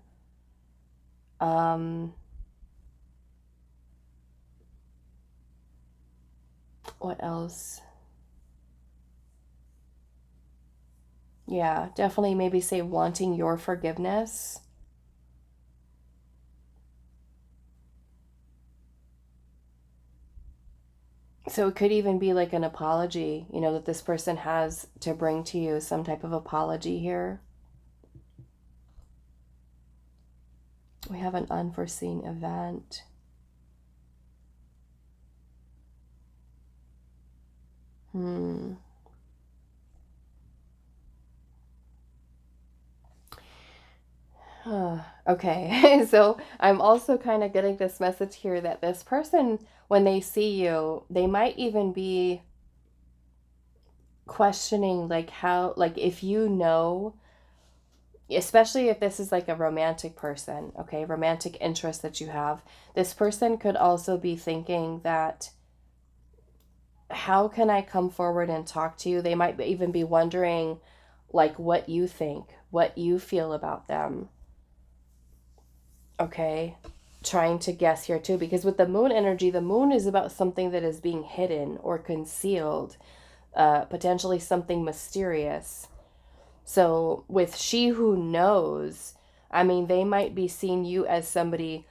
What else? Yeah, definitely maybe say wanting your forgiveness. So it could even be like an apology, that this person has to bring to you, some type of apology here. We have an unforeseen event. Okay, so I'm also kind of getting this message here that this person, when they see you, they might even be questioning like how, like if especially if this is like a romantic person, okay, romantic interest that you have, this person could also be thinking that, how can I come forward and talk to you? They might even be wondering like what you think, what you feel about them. Okay, trying to guess here too, because with the moon energy, the moon is about something that is being hidden or concealed, potentially something mysterious. So with she who knows, I mean, they might be seeing you as somebody,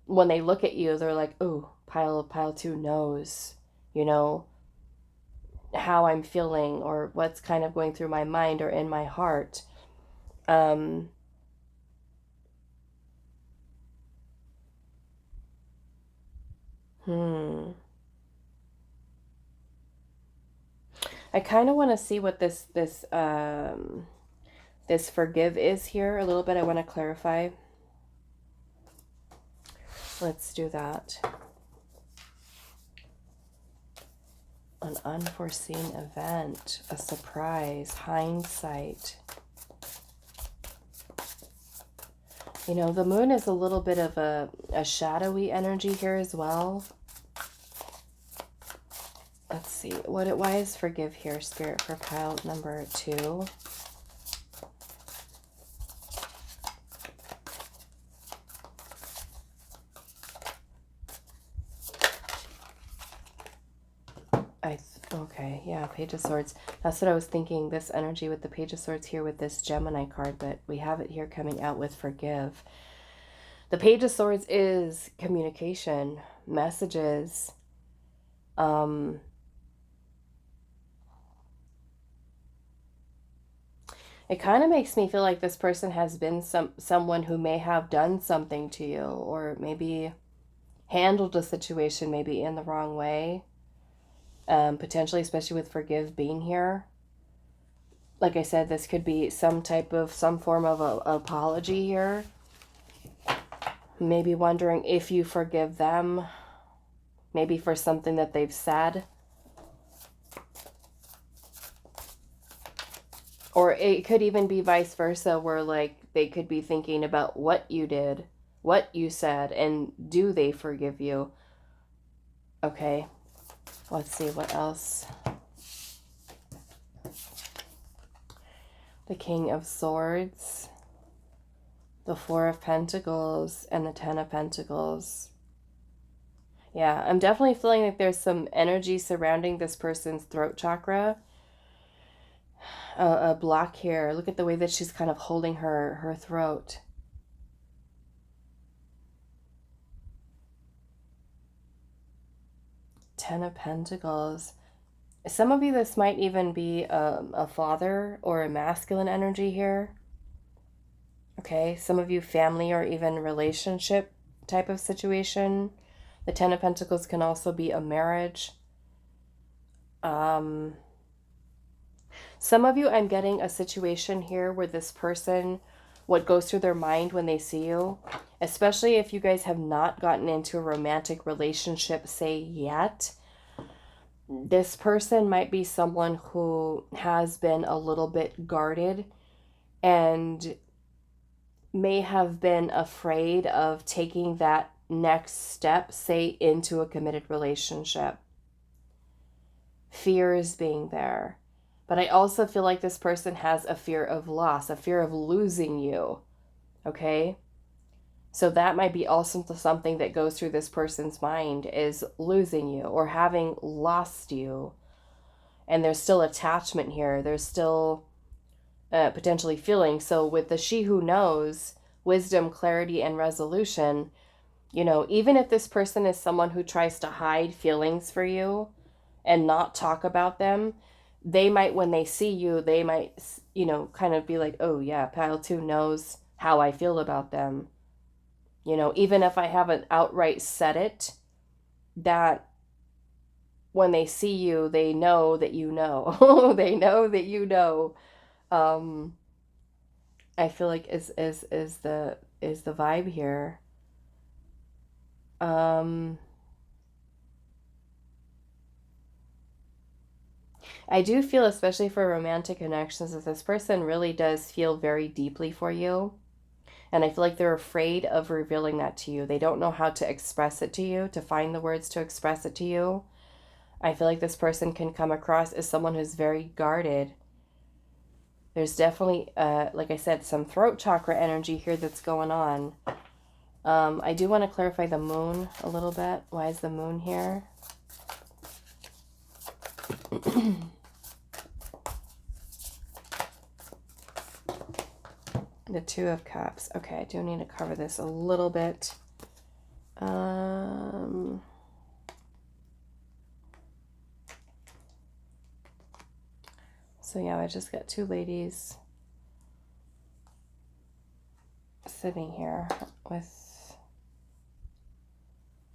when they look at you, they're like, oh, pile two knows, how I'm feeling or what's kind of going through my mind or in my heart. I kind of want to see what this forgive is here a little bit. I want to clarify. Let's do that. An unforeseen event, a surprise, hindsight. The moon is a little bit of a shadowy energy here as well. Let's see. Why is forgive here, Spirit, for pile number 2? Okay, yeah, Page of Swords. That's what I was thinking, this energy with the Page of Swords here with this Gemini card, but we have it here coming out with forgive. The Page of Swords is communication, messages. It kind of makes me feel like this person has been someone who may have done something to you, or maybe handled a situation maybe in the wrong way. Potentially, especially with forgive being here. Like I said, this could be some form of a apology here. Maybe wondering if you forgive them, maybe for something that they've said. Or it could even be vice versa, where like they could be thinking about what you did, what you said, and do they forgive you? Okay, let's see what else. The King of Swords, the Four of Pentacles, and the Ten of Pentacles. Yeah, I'm definitely feeling like there's some energy surrounding this person's throat chakra. A block here. Look at the way that she's kind of holding her throat. Ten of Pentacles. Some of you, this might even be a father or a masculine energy here. Okay, some of you family or even relationship type of situation. The Ten of Pentacles can also be a marriage. Some of you, I'm getting a situation here where this person, what goes through their mind when they see you, especially if you guys have not gotten into a romantic relationship, say, yet, this person might be someone who has been a little bit guarded and may have been afraid of taking that next step, say, into a committed relationship. Fear is being there. But I also feel like this person has a fear of loss, a fear of losing you. Okay? So that might be also something that goes through this person's mind, is losing you or having lost you. And there's still attachment here. There's still potentially feeling. So with the she who knows, wisdom, clarity, and resolution, you know, even if this person is someone who tries to hide feelings for you and not talk about them, they might, when they see you, they might, you know, kind of be like, oh yeah, pile 2 knows how I feel about them. You know, even if I haven't outright said it, that when they see you, they know that you know. They know that you know. I feel like is the vibe here. I do feel, especially for romantic connections, that this person really does feel very deeply for you. And I feel like they're afraid of revealing that to you. They don't know how to express it to you, to find the words to express it to you. I feel like this person can come across as someone who's very guarded. There's definitely, like I said, some throat chakra energy here that's going on. I do want to clarify the moon a little bit. Why is the moon here? The 2 of Cups. Okay, I do need to cover this a little bit. So yeah, I just got 2 ladies sitting here with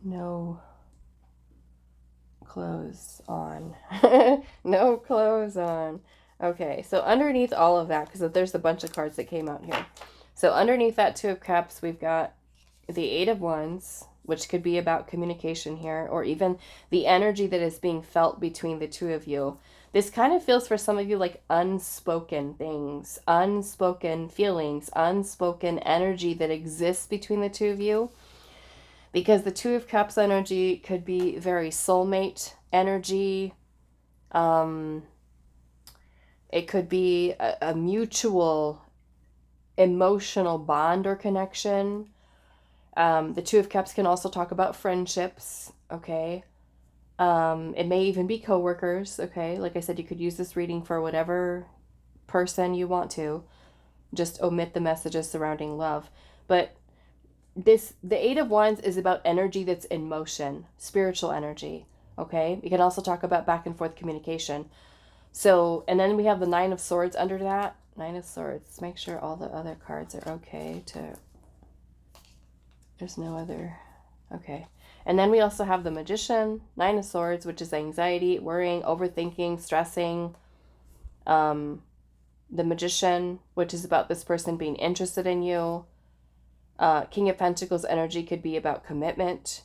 no clothes on. No clothes on. Okay, so underneath all of that, because there's a bunch of cards that came out here. So underneath that 2 of Cups, we've got the 8 of Wands, which could be about communication here, or even the energy that is being felt between the 2 of you. This kind of feels for some of you like unspoken things, unspoken feelings, unspoken energy that exists between the 2 of you. Because the 2 of Cups energy could be very soulmate energy. It could be a mutual emotional bond or connection. The 2 of Cups can also talk about friendships, okay? It may even be coworkers, okay? Like I said, you could use this reading for whatever person you want to. Just omit the messages surrounding love. But the 8 of Wands is about energy that's in motion, spiritual energy, okay? We can also talk about back and forth communication. So, and then we have the 9 of Swords under that. 9 of Swords. Let's make sure all the other cards are okay to... There's no other... Okay. And then we also have the Magician, 9 of Swords, which is anxiety, worrying, overthinking, stressing. The Magician, which is about this person being interested in you. King of Pentacles energy could be about commitment.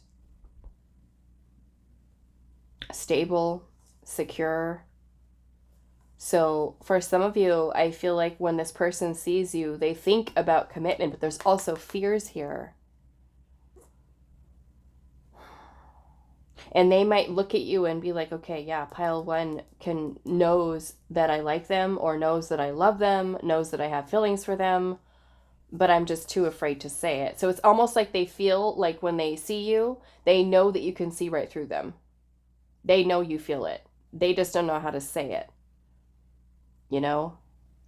Stable, secure. So for some of you, I feel like when this person sees you, they think about commitment, but there's also fears here. And they might look at you and be like, okay, yeah, pile 1 knows that I like them, or knows that I love them, knows that I have feelings for them, but I'm just too afraid to say it. So it's almost like they feel like when they see you, they know that you can see right through them. They know you feel it. They just don't know how to say it. You know?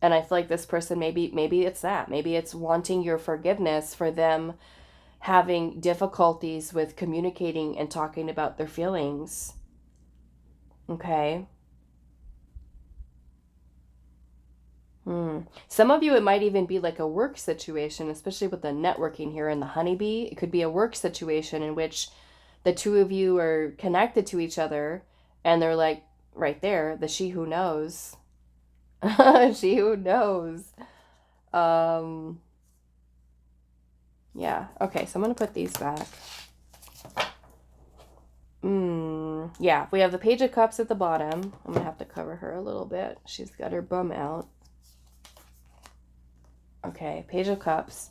And I feel like this person, maybe it's that. Maybe it's wanting your forgiveness for them having difficulties with communicating and talking about their feelings. Okay? Some of you, it might even be like a work situation, especially with the networking here in the honeybee. It could be a work situation in which the 2 of you are connected to each other and they're like right there, the she who knows. She who knows. Yeah. Okay, so I'm going to put these back. Yeah, we have the Page of Cups at the bottom. I'm going to have to cover her a little bit. She's got her bum out. Okay, Page of Cups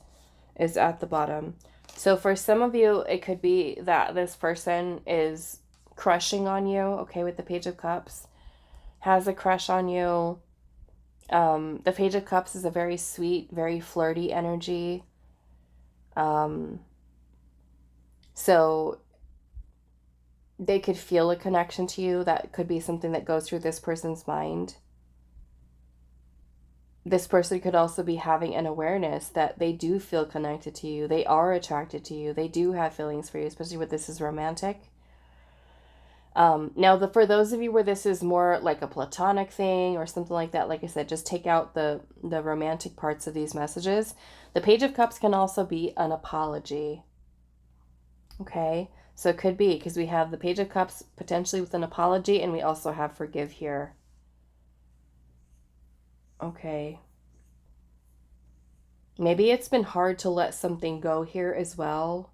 is at the bottom. So for some of you, it could be that this person is crushing on you, okay, with the Page of Cups. Has a crush on you. The Page of Cups is a very sweet, very flirty energy. So they could feel a connection to you. That could be something that goes through this person's mind. This person could also be having an awareness that they do feel connected to you. They are attracted to you. They do have feelings for you, especially when this is romantic. Now, for those of you where this is more like a platonic thing or something like that, like I said, just take out the romantic parts of these messages. The Page of Cups can also be an apology. Okay, so it could be because we have the Page of Cups potentially with an apology, and we also have forgive here. Okay. Maybe it's been hard to let something go here as well.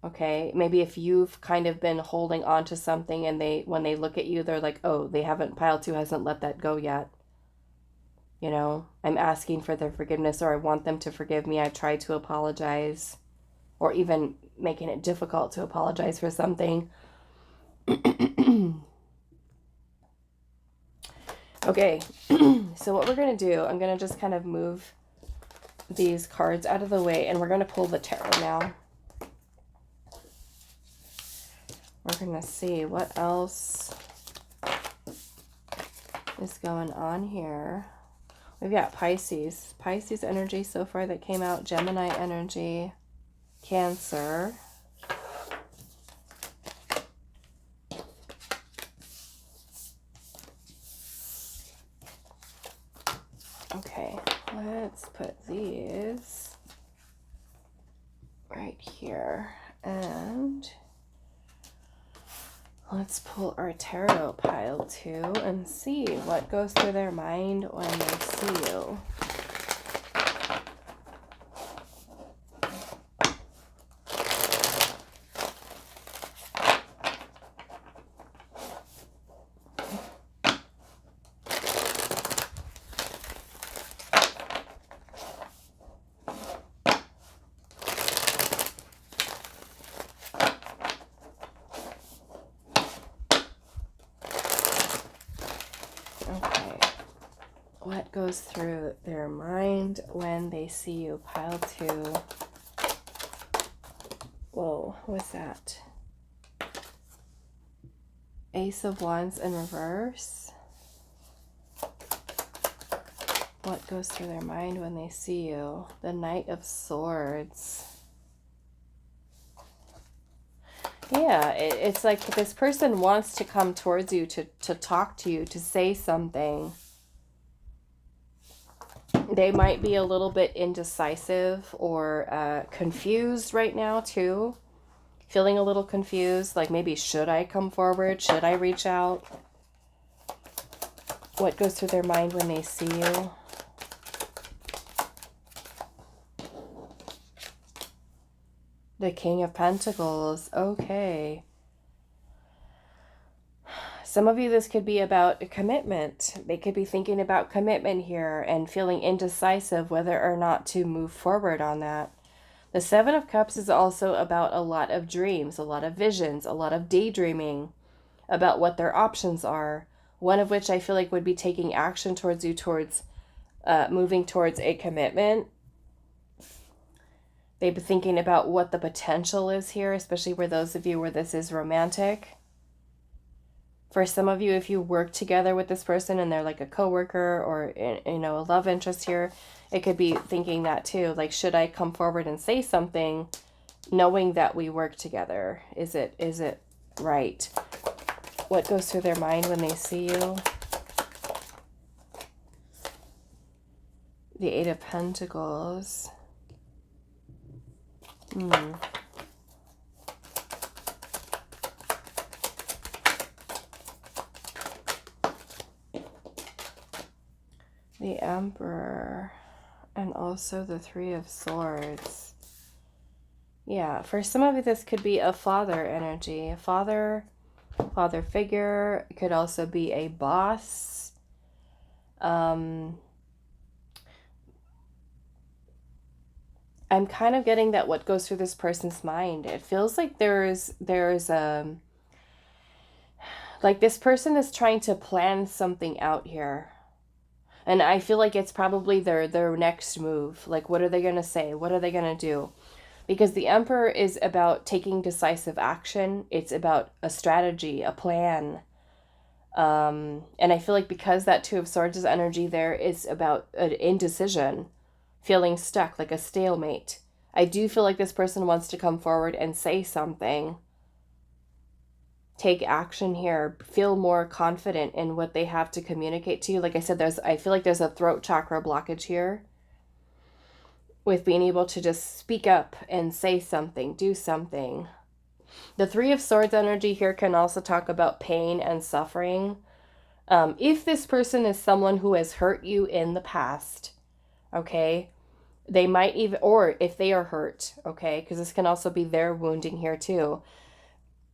Okay, maybe if you've kind of been holding on to something and when they look at you, they're like, oh, pile 2 hasn't let that go yet. You know, I'm asking for their forgiveness, or I want them to forgive me. I've tried to apologize, or even making it difficult to apologize for something. Okay, so what we're going to do, I'm going to just kind of move these cards out of the way, and we're going to pull the tarot now. We're going to see what else is going on here. We've got Pisces. Pisces energy so far that came out. Gemini energy. Cancer. Okay, let's put these right here. And let's pull our tarot pile too and see what goes through their mind when they see you. What goes through their mind when they see you? Pile 2. Whoa, what's that? Ace of Wands in reverse. What goes through their mind when they see you? The Knight of Swords. Yeah, it's like this person wants to come towards you to talk to you, to say something. They might be a little bit indecisive or confused right now too. Feeling a little confused, like maybe should I come forward? Should I reach out? What goes through their mind when they see you? The King of Pentacles. Okay. Some of you, this could be about a commitment. They could be thinking about commitment here and feeling indecisive whether or not to move forward on that. The Seven of Cups is also about a lot of dreams, a lot of visions, a lot of daydreaming about what their options are. One of which I feel like would be taking action towards you, towards moving towards a commitment. They've been thinking about what the potential is here, especially for those of you where this is romantic. For some of you, if you work together with this person and they're like a coworker or, you know, a love interest here, it could be thinking that too. Like, should I come forward and say something knowing that we work together? Is it right? What goes through their mind when they see you? The Eight of Pentacles. the Emperor, and also the Three of Swords. Yeah, for some of you, this could be a father energy. A father figure. It could also be a boss. I'm kind of getting that what goes through this person's mind. It feels like there's like this person is trying to plan something out here. And I feel like it's probably their next move. Like, what are they going to say? What are they going to do? Because the Emperor is about taking decisive action. It's about a strategy, a plan. And I feel like because that Two of Swords' energy there is about an indecision, feeling stuck, like a stalemate. I do feel like this person wants to come forward and say something. Take action here. Feel more confident in what they have to communicate to you. Like I said, I feel like there's a throat chakra blockage here with being able to just speak up and say something, do something. The Three of Swords energy here can also talk about pain and suffering. If this person is someone who has hurt you in the past, okay, they might even, or if they are hurt, okay, because this can also be their wounding here too.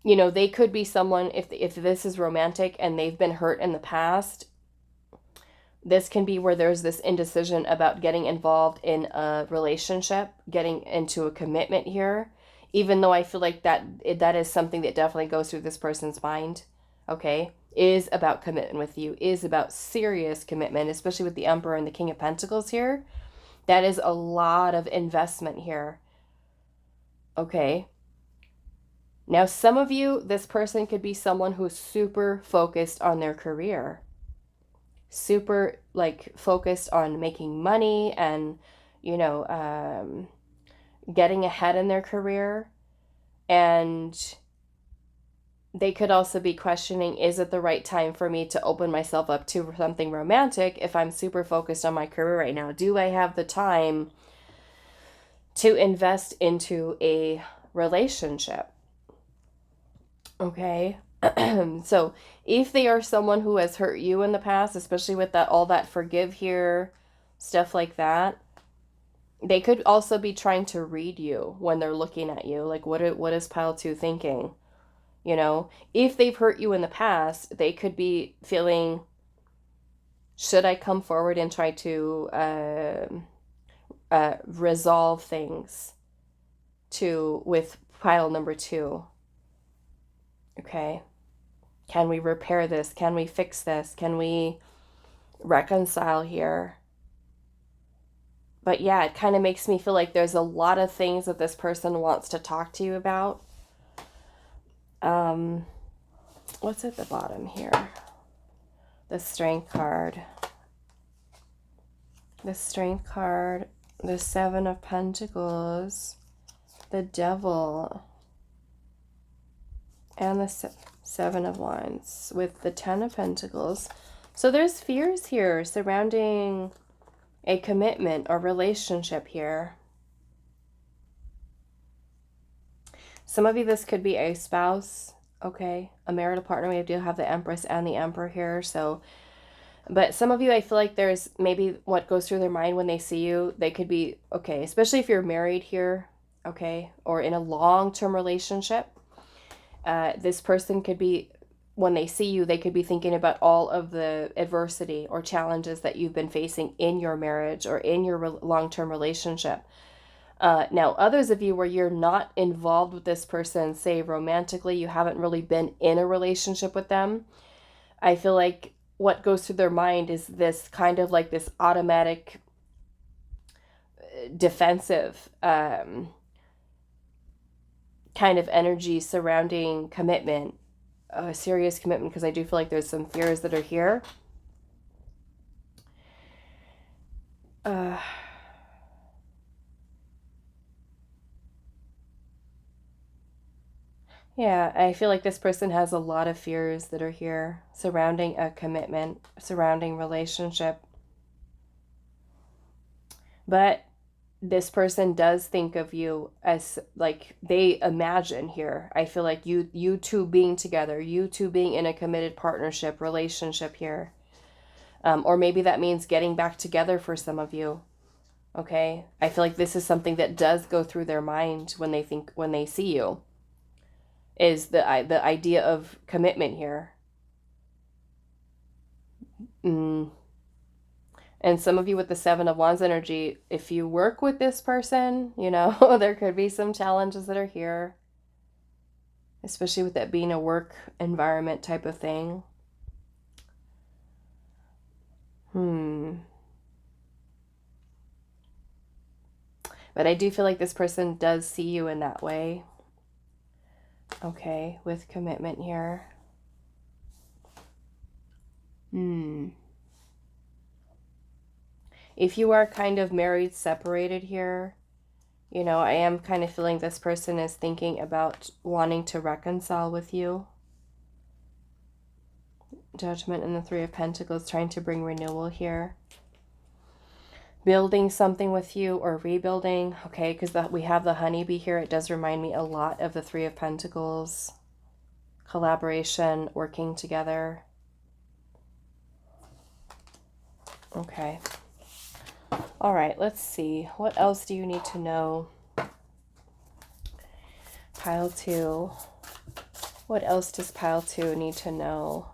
You know, they could be someone, if this is romantic and they've been hurt in the past, this can be where there's this indecision about getting involved in a relationship, getting into a commitment here, even though I feel like that is something that definitely goes through this person's mind, okay, is about commitment with you, is about serious commitment, especially with the Emperor and the King of Pentacles here. That is a lot of investment here, okay? Now, some of you, this person could be someone who's super focused on their career, super like focused on making money and, you know, getting ahead in their career. And they could also be questioning, is it the right time for me to open myself up to something romantic if I'm super focused on my career right now? Do I have the time to invest into a relationship? Okay. So if they are someone who has hurt you in the past, especially with that all that forgive here, stuff like that, they could also be trying to read you when they're looking at you. Like, what is pile 2 thinking? You know, if they've hurt you in the past, they could be feeling, should I come forward and try to resolve things with pile number 2? Okay. Can we repair this? Can we fix this? Can we reconcile here? But yeah, it kind of makes me feel like there's a lot of things that this person wants to talk to you about. What's at the bottom here? The Strength card. The Strength card. The Seven of Pentacles. The Devil. And the Seven of Wands with the Ten of Pentacles. So there's fears here surrounding a commitment or relationship here. Some of you, this could be a spouse, okay? A marital partner. We do have the Empress and the Emperor here. So, but some of you, I feel like there's maybe what goes through their mind when they see you. They could be, okay, especially if you're married here, okay? Or in a long-term relationship. This person could be, when they see you, they could be thinking about all of the adversity or challenges that you've been facing in your marriage or in your long-term relationship. Now, others of you where you're not involved with this person, say romantically, you haven't really been in a relationship with them, I feel like what goes through their mind is this kind of like this automatic defensive kind of energy surrounding commitment, serious commitment, because I do feel like there's some fears that are here. Yeah, I feel like this person has a lot of fears that are here surrounding a commitment, surrounding relationship. But this person does think of you as, like, they imagine here. I feel like you two being together, you two being in a committed partnership, relationship here. Or maybe that means getting back together for some of you. Okay. I feel like this is something that does go through their mind when they see you, is the idea of commitment here. And some of you with the Seven of Wands energy, if you work with this person, you know, there could be some challenges that are here, especially with that being a work environment type of thing. But I do feel like this person does see you in that way. Okay, with commitment here. If you are kind of married, separated here, you know, I am kind of feeling this person is thinking about wanting to reconcile with you. Judgment and the Three of Pentacles, trying to bring renewal here. Building something with you or rebuilding. Okay, because we have the honeybee here. It does remind me a lot of the Three of Pentacles. Collaboration, working together. Okay. All right, let's see. What else do you need to know? Pile 2. What else does pile 2 need to know?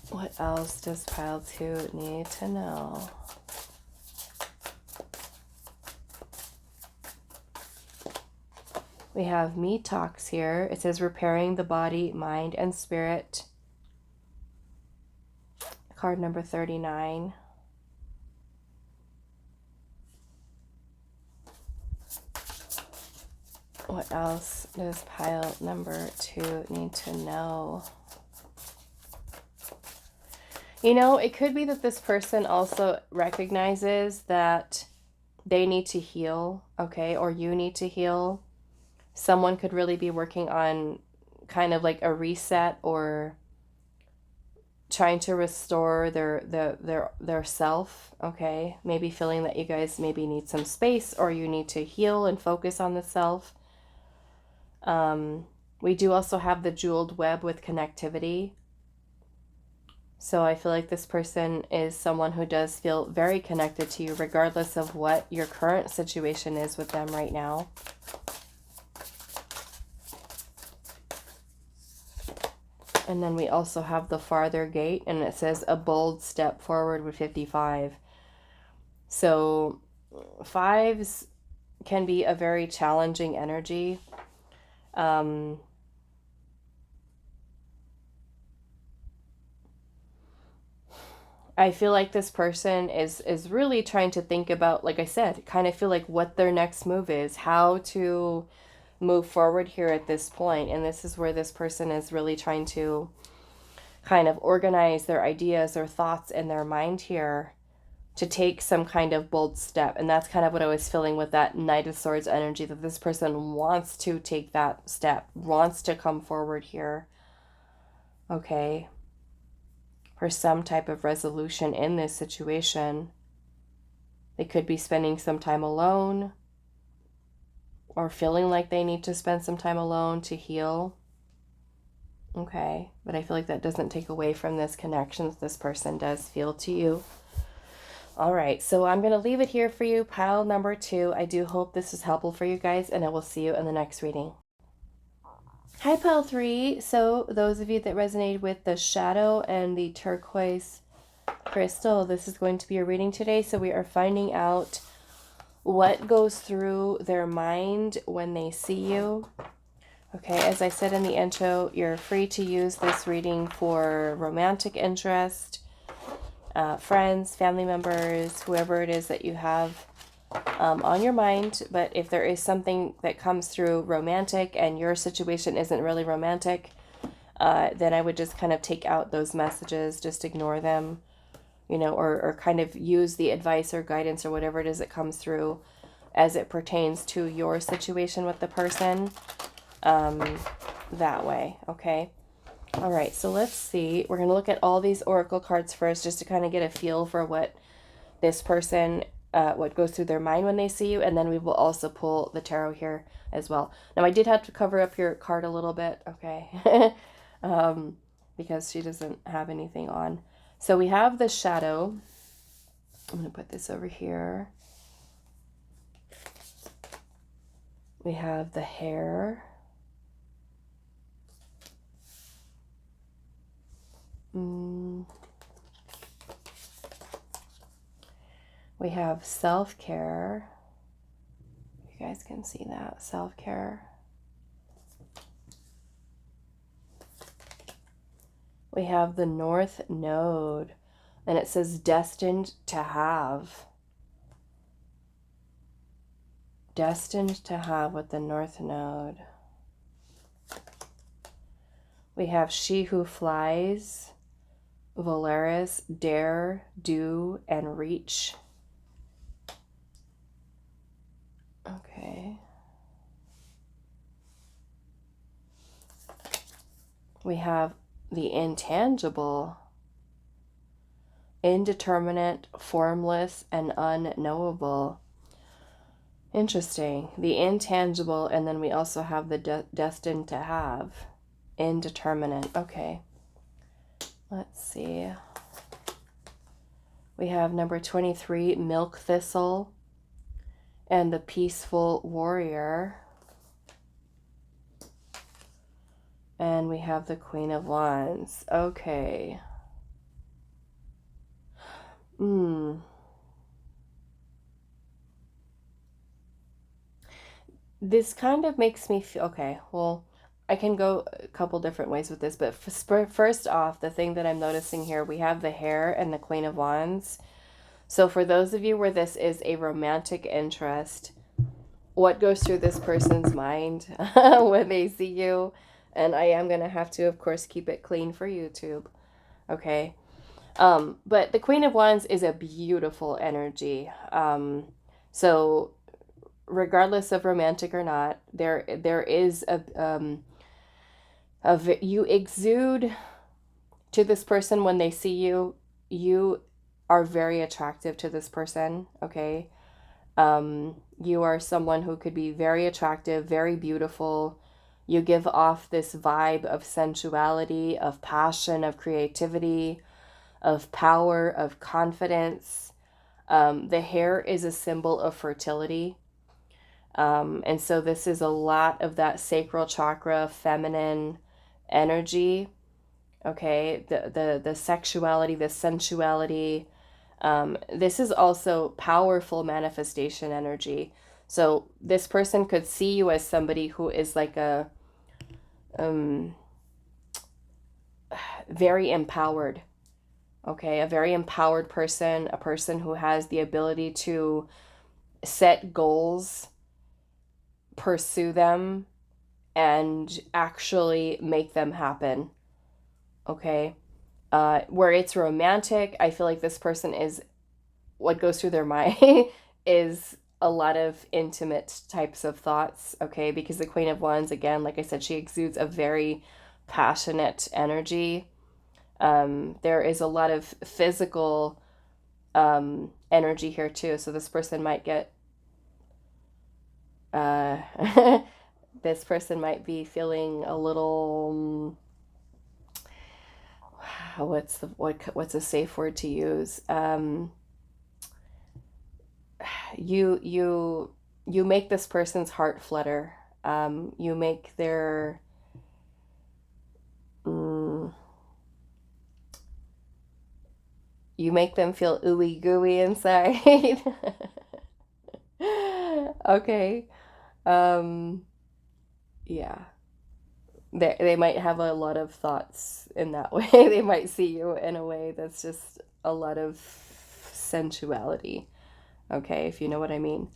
What else does pile 2 need to know? We have Me Talks here. It says repairing the body, mind, and spirit. Card number 39. What else does pile number 2 need to know? You know, it could be that this person also recognizes that they need to heal, okay, or you need to heal. Someone could really be working on kind of like a reset or trying to restore their self, okay? Maybe feeling that you guys maybe need some space or you need to heal and focus on the self. We do also have the jeweled web with connectivity. So I feel like this person is someone who does feel very connected to you, regardless of what your current situation is with them right now. And then we also have the farther gate, and it says a bold step forward with 55. So 5s can be a very challenging energy. I feel like this person is really trying to think about, like I said, kind of feel like what their next move is, how to move forward here at this point. And this is where this person is really trying to kind of organize their ideas or thoughts in their mind here to take some kind of bold step. And that's kind of what I was feeling with that Knight of Swords energy, that this person wants to take that step, wants to come forward here. Okay. For some type of resolution in this situation. They could be spending some time alone or feeling like they need to spend some time alone to heal. Okay, but I feel like that doesn't take away from this connection that this person does feel to you. All right, so I'm going to leave it here for you, pile number 2. I do hope this is helpful for you guys, and I will see you in the next reading. Hi, pile 3. So those of you that resonated with the shadow and the turquoise crystal, this is going to be a reading today. So we are finding out what goes through their mind when they see you. Okay, as I said in the intro, you're free to use this reading for romantic interest, friends, family members, whoever it is that you have on your mind. But if there is something that comes through romantic and your situation isn't really romantic, then I would just kind of take out those messages, just ignore them, you know, or kind of use the advice or guidance or whatever it is that comes through as it pertains to your situation with the person, that way. Okay. All right. So let's see. We're going to look at all these oracle cards first, just to kind of get a feel for what this person, what goes through their mind when they see you. And then we will also pull the tarot here as well. Now I did have to cover up your card a little bit. Okay. because she doesn't have anything on. So we have the shadow. I'm going to put this over here. We have the hair. We have self-care. You guys can see that, self-care. We have the North Node, and it says destined to have. Destined to have with the North Node. We have She Who Flies, Valeris, Dare, Do, and Reach. Okay. We have the intangible, indeterminate, formless, and unknowable. Interesting. The intangible, and then we also have the destined to have. Indeterminate. Okay. Let's see. We have number 23, Milk Thistle, and the Peaceful Warrior. And we have the Queen of Wands. Okay. This kind of makes me feel... Okay, well, I can go a couple different ways with this, but first off, the thing that I'm noticing here, we have the hair and the Queen of Wands. So for those of you where this is a romantic interest, what goes through this person's mind when they see you? And I am going to have to, of course, keep it clean for YouTube. Okay. But the Queen of Wands is a beautiful energy. So regardless of romantic or not, there is you exude to this person when they see you. You are very attractive to this person. Okay. You are someone who could be very attractive, very beautiful. You give off this vibe of sensuality, of passion, of creativity, of power, of confidence. The hair is a symbol of fertility. And so this is a lot of that sacral chakra, feminine energy. Okay, the sexuality, the sensuality. This is also powerful manifestation energy. So this person could see you as somebody who is like a very empowered. Okay, a very empowered person, a person who has the ability to set goals, pursue them, and actually make them happen. Okay. Where it's romantic, I feel like this person is, what goes through their mind is a lot of intimate types of thoughts, okay? Because the Queen of Wands, again, like I said, she exudes a very passionate energy. There is a lot of physical energy here too. So this person might get, this person might be feeling a little... what's a safe word to use? You make this person's heart flutter. You make their you make them feel ooey gooey inside. Okay. Yeah. They might have a lot of thoughts in that way. They might see you in a way that's just a lot of sensuality. Okay, if you know what I mean.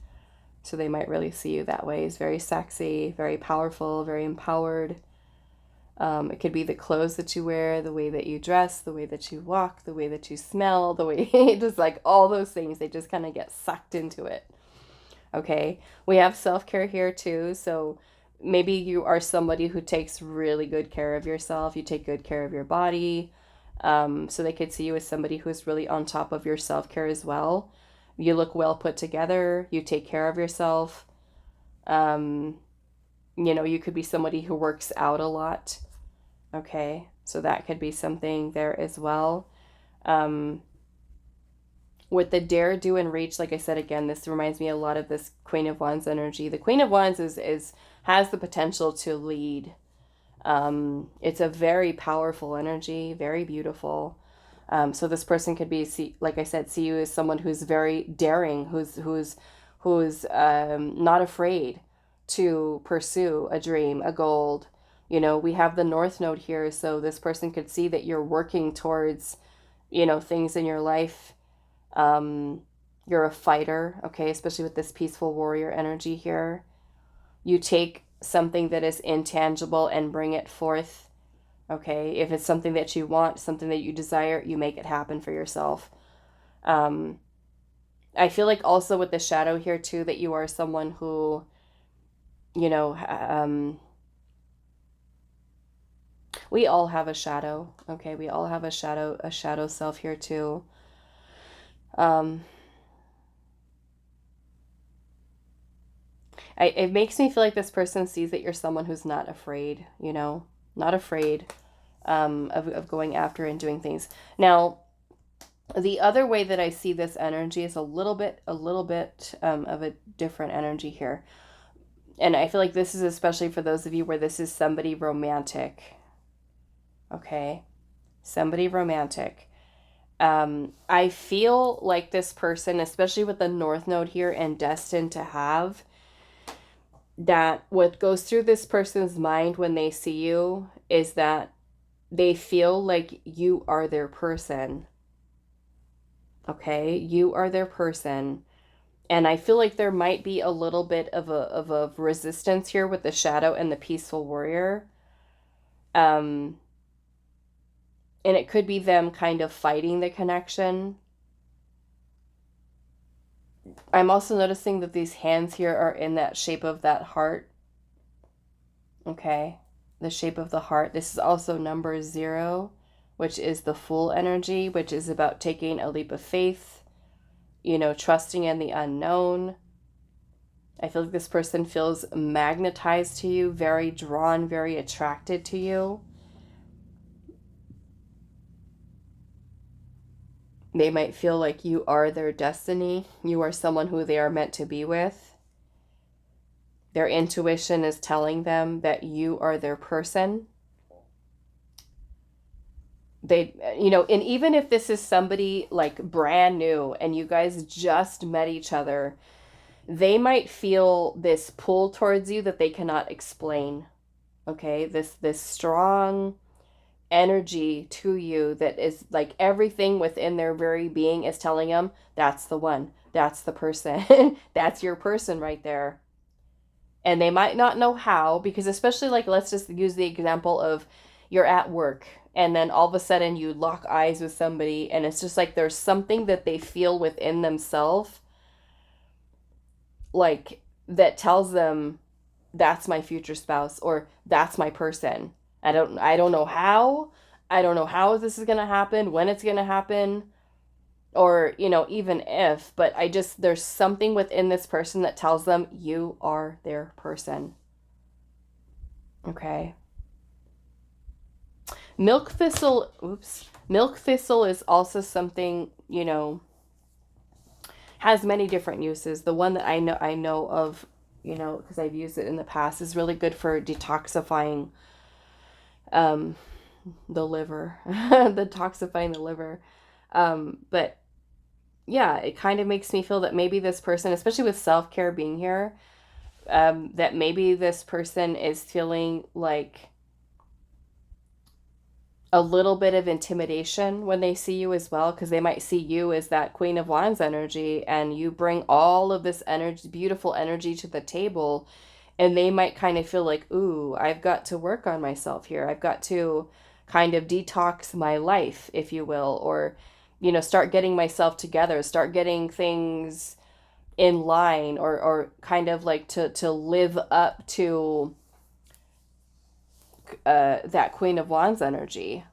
So they might really see you that way. It's very sexy, very powerful, very empowered. It could be the clothes that you wear, the way that you dress, the way that you walk, the way that you smell, the way, just like all those things, they just kind of get sucked into it. Okay, we have self-care here too. So maybe you are somebody who takes really good care of yourself. You take good care of your body. So they could see you as somebody who's really on top of your self-care as well. You look well put together. You take care of yourself. You know, you could be somebody who works out a lot. Okay. So that could be something there as well. With the dare, do, and reach, like I said, again, this reminds me a lot of this Queen of Wands energy. The Queen of Wands is has the potential to lead. It's a very powerful energy, very beautiful. So this person could be, like I said, see you as someone who's very daring, who's not afraid to pursue a dream, a goal. We have the North Node here, so this person could see that you're working towards, things in your life. You're a fighter, okay, especially with this peaceful warrior energy here. You take something that is intangible and bring it forth, okay? If it's something that you want, something that you desire, you make it happen for yourself. I feel like also with the shadow here too, that you are someone who, we all have a shadow, okay? We all have a shadow self here too. It makes me feel like this person sees that you're someone who's not afraid, not afraid of going after and doing things. Now, the other way that I see this energy is a little bit of a different energy here. And I feel like this is especially for those of you where this is somebody romantic. Okay? Somebody romantic. I feel like this person, especially with the North Node here and destined to have, that what goes through this person's mind when they see you is that they feel like you are their person. Okay? You are their person. And I feel like there might be a little bit of a resistance here with the shadow and the peaceful warrior. And it could be them kind of fighting the connection. I'm also noticing that these hands here are in that shape of that heart. Okay, the shape of the heart. This is also number 0, which is the Fool energy, which is about taking a leap of faith, trusting in the unknown. I feel like this person feels magnetized to you, very drawn, very attracted to you. They might feel like you are their destiny. You are someone who they are meant to be with. Their intuition is telling them that you are their person. And even if this is somebody like brand new and you guys just met each other, they might feel this pull towards you that they cannot explain. Okay, this strong energy to you that is like everything within their very being is telling them that's the one, that's the person, that's your person right there. And they might not know how, because especially like, let's just use the example of you're at work and then all of a sudden you lock eyes with somebody and it's just like there's something that they feel within themselves like that tells them that's my future spouse or that's my person. I don't know how. I don't know how this is going to happen, when it's going to happen, or, even if, but there's something within this person that tells them you are their person. Okay. Milk thistle is also something, has many different uses. The one that I know of, because I've used it in the past, is really good for detoxifying the liver, detoxifying the liver. But yeah, it kind of makes me feel that maybe this person, especially with self-care being here, that maybe this person is feeling like a little bit of intimidation when they see you as well, because they might see you as that Queen of Wands energy and you bring all of this energy, beautiful energy to the table, and they might kind of feel like, ooh, I've got to work on myself here. I've got to kind of detox my life, if you will, or, start getting myself together, start getting things in line, or kind of like to live up to that Queen of Wands energy.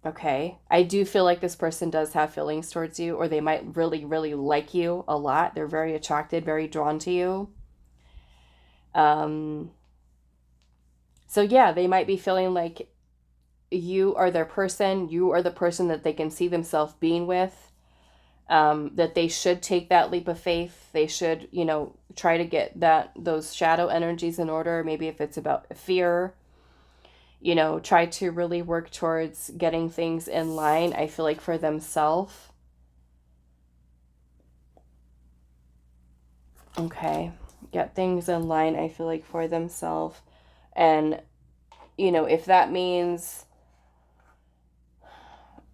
Okay. I do feel like this person does have feelings towards you, or they might really, really like you a lot. They're very attracted, very drawn to you. So yeah, they might be feeling like you are their person. You are the person that they can see themselves being with. That they should take that leap of faith. They should, you know, try to get those shadow energies in order. Maybe if it's about fear, you know, try to really work towards getting things in line, I feel like, for themselves. Okay. Get things in line, I feel like, for themselves. And, you know, if that means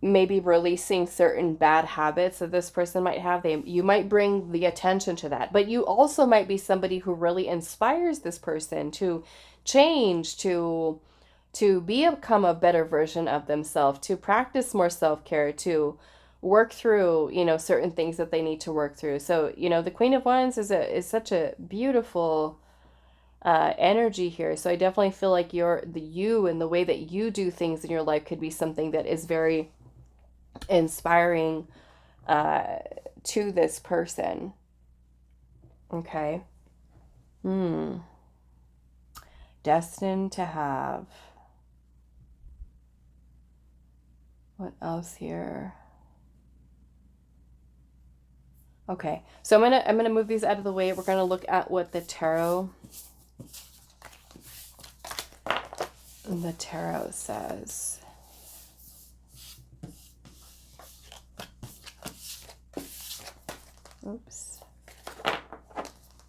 maybe releasing certain bad habits that this person might have, you might bring the attention to that. But you also might be somebody who really inspires this person to change, to become a better version of themselves, to practice more self-care, to work through, you know, certain things that they need to work through. So, you know, the Queen of Wands is such a beautiful energy here. So I definitely feel like you and the way that you do things in your life could be something that is very inspiring to this person. Okay. Destined to have. What else here? Okay, so I'm gonna move these out of the way. We're gonna look at what the tarot says. Oops.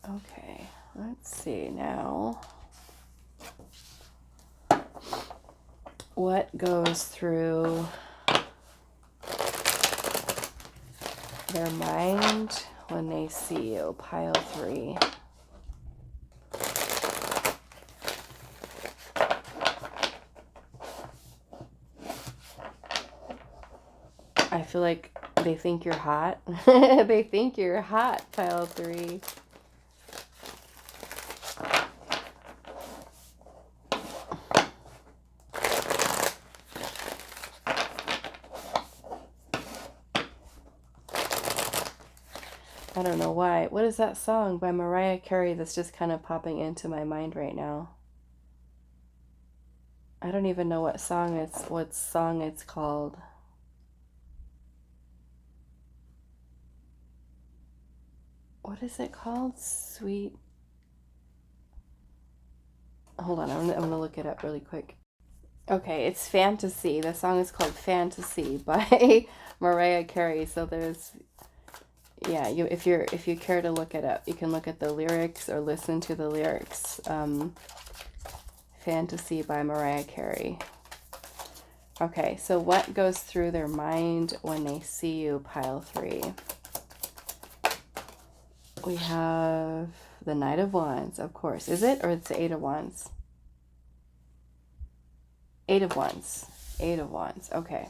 Okay, let's see now. What goes through their mind when they see you? Pile 3. I feel like they think you're hot. They think you're hot, pile 3. I don't know why. What is that song by Mariah Carey that's just kind of popping into my mind right now? I don't even know what song it's called. What is it called? Sweet. Hold on, I'm gonna look it up really quick. Okay, it's Fantasy. The song is called Fantasy by Mariah Carey. So there's, yeah, if you care to look it up, you can look at the lyrics or listen to the lyrics. Fantasy by Mariah Carey. Okay, so what goes through their mind when they see you, pile 3? We have the Knight of Wands, of course. Is it? Or it's the 8 of Wands? 8 of Wands. 8 of Wands. Okay.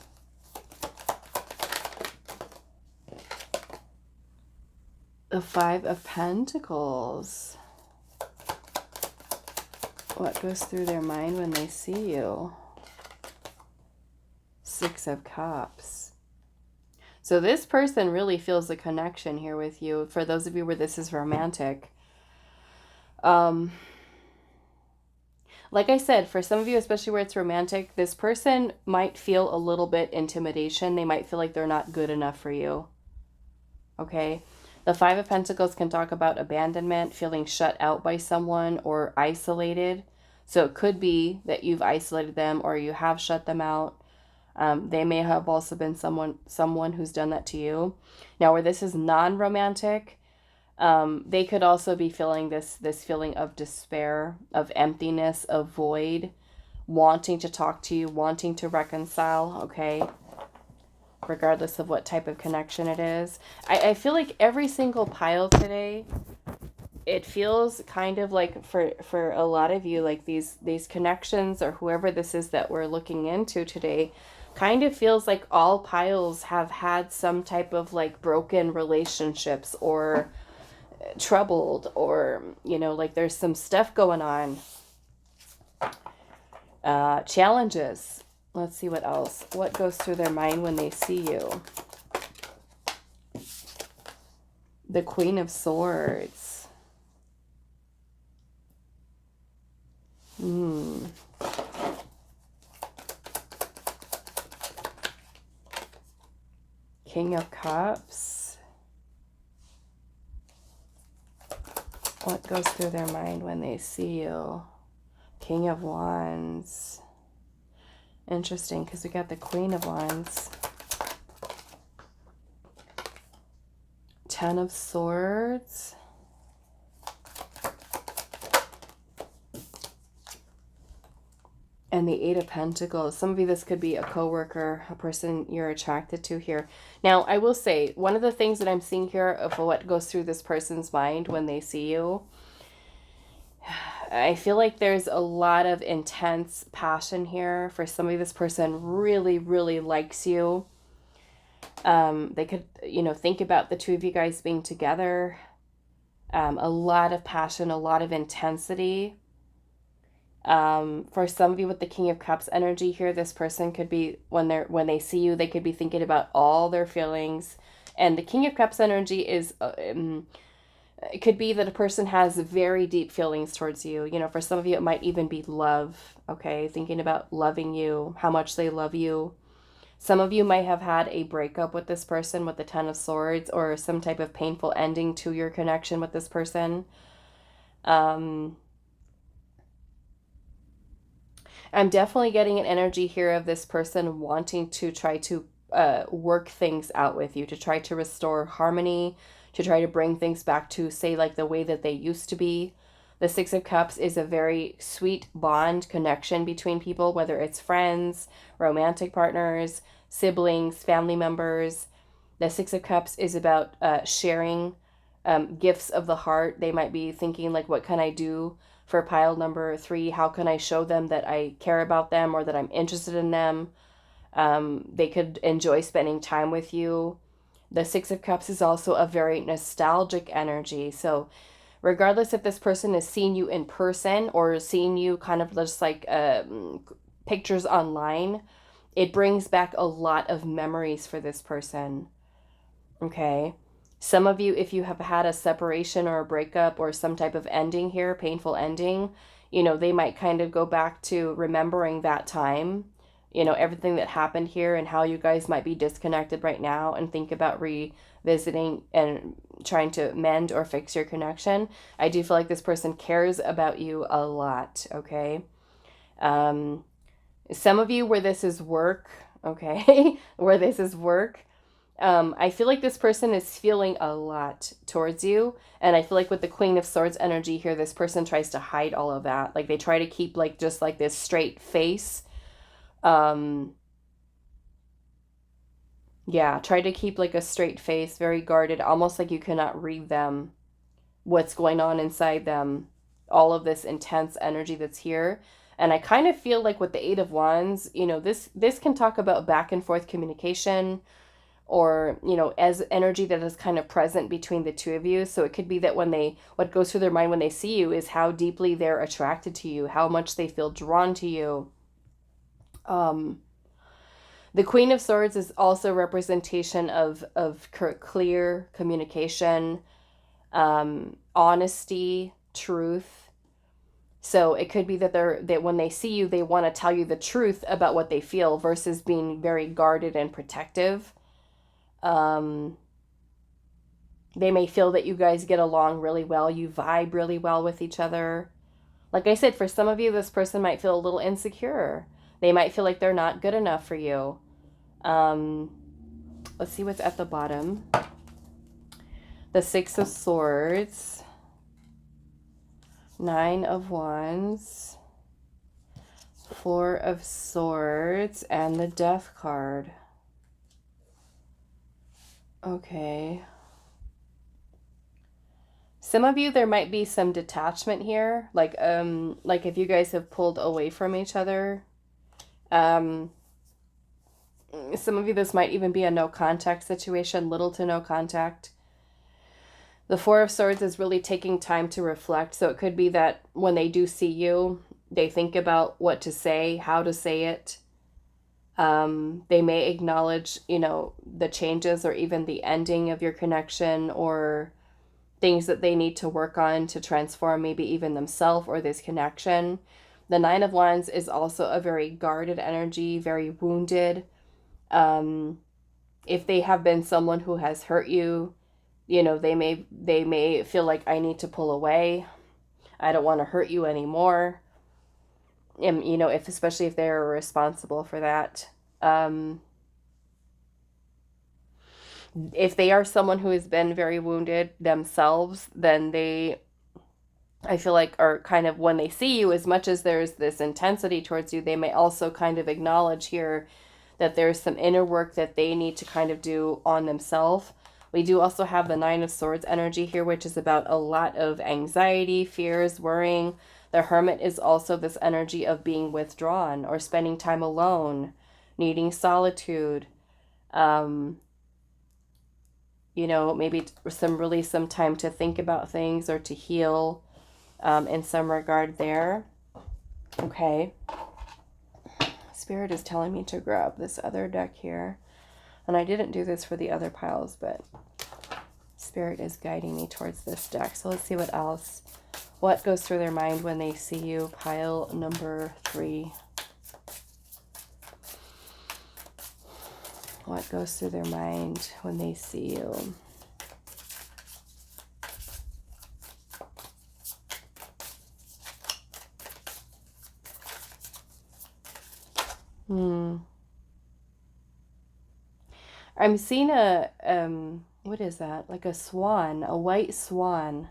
The 5 of Pentacles. What goes through their mind when they see you? 6 of Cups. So this person really feels a connection here with you. For those of you where this is romantic. Like I said, for some of you, especially where it's romantic, this person might feel a little bit intimidation. They might feel like they're not good enough for you. Okay? The 5 of Pentacles can talk about abandonment, feeling shut out by someone or isolated. So it could be that you've isolated them or you have shut them out. They may have also been someone who's done that to you. Now, where this is non-romantic, they could also be feeling this feeling of despair, of emptiness, of void, wanting to talk to you, wanting to reconcile, okay? Regardless of what type of connection it is. I feel like every single pile today, it feels kind of like for a lot of you, like these connections or whoever this is that we're looking into today, kind of feels like all piles have had some type of like broken relationships or troubled, or, you know, like there's some stuff going on. Challenges. Let's see what else. What goes through their mind when they see you? The Queen of Swords. King of Cups. What goes through their mind when they see you? King of Wands. Interesting, because we got the Queen of Wands. Ten of Swords. And the Eight of Pentacles. Some of you, this could be a coworker, a person you're attracted to here. Now, I will say, one of the things that I'm seeing here of what goes through this person's mind when they see you, I feel like there's a lot of intense passion here. For some of you, this person really, really likes you. They could, you know, think about the two of you guys being together. A lot of passion, a lot of intensity. For some of you with the King of Cups energy here, this person could be, when they see you, they could be thinking about all their feelings. And the King of Cups energy is, it could be that a person has very deep feelings towards you. You know, for some of you, it might even be love, okay? Thinking about loving you, how much they love you. Some of you might have had a breakup with this person with the Ten of Swords, or some type of painful ending to your connection with this person. I'm definitely getting an energy here of this person wanting to try to work things out with you, to try to restore harmony, to try to bring things back to, say, like the way that they used to be. The Six of Cups is a very sweet bond connection between people, whether it's friends, romantic partners, siblings, family members. The Six of Cups is about sharing gifts of the heart. They might be thinking, like, what can I do for pile number 3? How can I show them that I care about them or that I'm interested in them? They could enjoy spending time with you. The Six of Cups is also a very nostalgic energy. So regardless if this person has seen you in person or seen you kind of just like pictures online, it brings back a lot of memories for this person. Okay. Some of you, if you have had a separation or a breakup or some type of ending here, painful ending, you know, they might kind of go back to remembering that time, you know, everything that happened here and how you guys might be disconnected right now, and think about revisiting and trying to mend or fix your connection. I do feel like this person cares about you a lot, okay? Some of you where this is work, okay, where this is work, I feel like this person is feeling a lot towards you. And I feel like with the Queen of Swords energy here, this person tries to hide all of that. Like they try to keep like just like this straight face. Yeah, try to keep like a straight face, very guarded, almost like you cannot read them, what's going on inside them, all of this intense energy that's here. And I kind of feel like with the Eight of Wands, you know, this can talk about back and forth communication, or, you know, as energy that is kind of present between the two of you. So it could be that what goes through their mind when they see you is how deeply they're attracted to you, how much they feel drawn to you. The Queen of Swords is also a representation of clear communication, honesty, truth. So it could be that when they see you, they want to tell you the truth about what they feel versus being very guarded and protective. They may feel that you guys get along really well. You vibe really well with each other. Like I said, for some of you, this person might feel a little insecure. They might feel like they're not good enough for you. Let's see what's at the bottom. The Six of Swords. Nine of Wands. Four of Swords. And the Death card. Okay. Some of you, there might be some detachment here. Like if you guys have pulled away from each other. Some of you, this might even be a no contact situation, little to no contact. The Four of Swords is really taking time to reflect. So it could be that when they do see you, they think about what to say, how to say it. They may acknowledge, you know, the changes or even the ending of your connection, or things that they need to work on to transform maybe even themselves or this connection. The Nine of Wands is also a very guarded energy, very wounded. If they have been someone who has hurt you, you know, they may feel like, I need to pull away. I don't want to hurt you anymore. And, you know, especially if they're responsible for that. If they are someone who has been very wounded themselves, then I feel like, are kind of, when they see you, as much as there's this intensity towards you, they may also kind of acknowledge here that there's some inner work that they need to kind of do on themselves. We do also have the Nine of Swords energy here, which is about a lot of anxiety, fears, worrying. The Hermit is also this energy of being withdrawn or spending time alone, needing solitude. You know, maybe some time to think about things or to heal in some regard there. Okay. Spirit is telling me to grab this other deck here. And I didn't do this for the other piles, but Spirit is guiding me towards this deck. So let's see what else. What goes through their mind when they see you? Pile number 3. What goes through their mind when they see you? I'm seeing a, what is that? Like a swan, a white swan.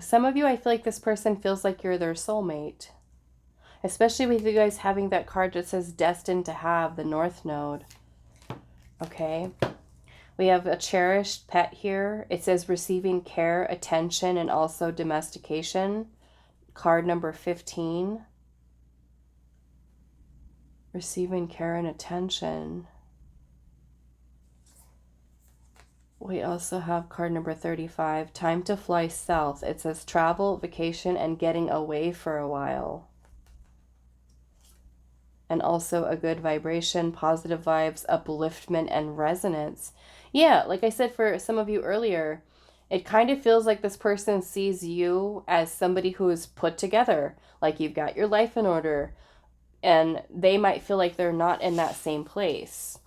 Some of you, I feel like this person feels like you're their soulmate. Especially with you guys having that card that says destined to have, the North Node. Okay. We have a cherished pet here. It says receiving care, attention, and also domestication. Card number 15. Receiving care and attention. We also have card number 35. Time to fly south. It says travel, vacation, and getting away for a while. And also a good vibration, positive vibes, upliftment, and resonance. Yeah, like I said for some of you earlier, it kind of feels like this person sees you as somebody who is put together. Like you've got your life in order. And they might feel like they're not in that same place.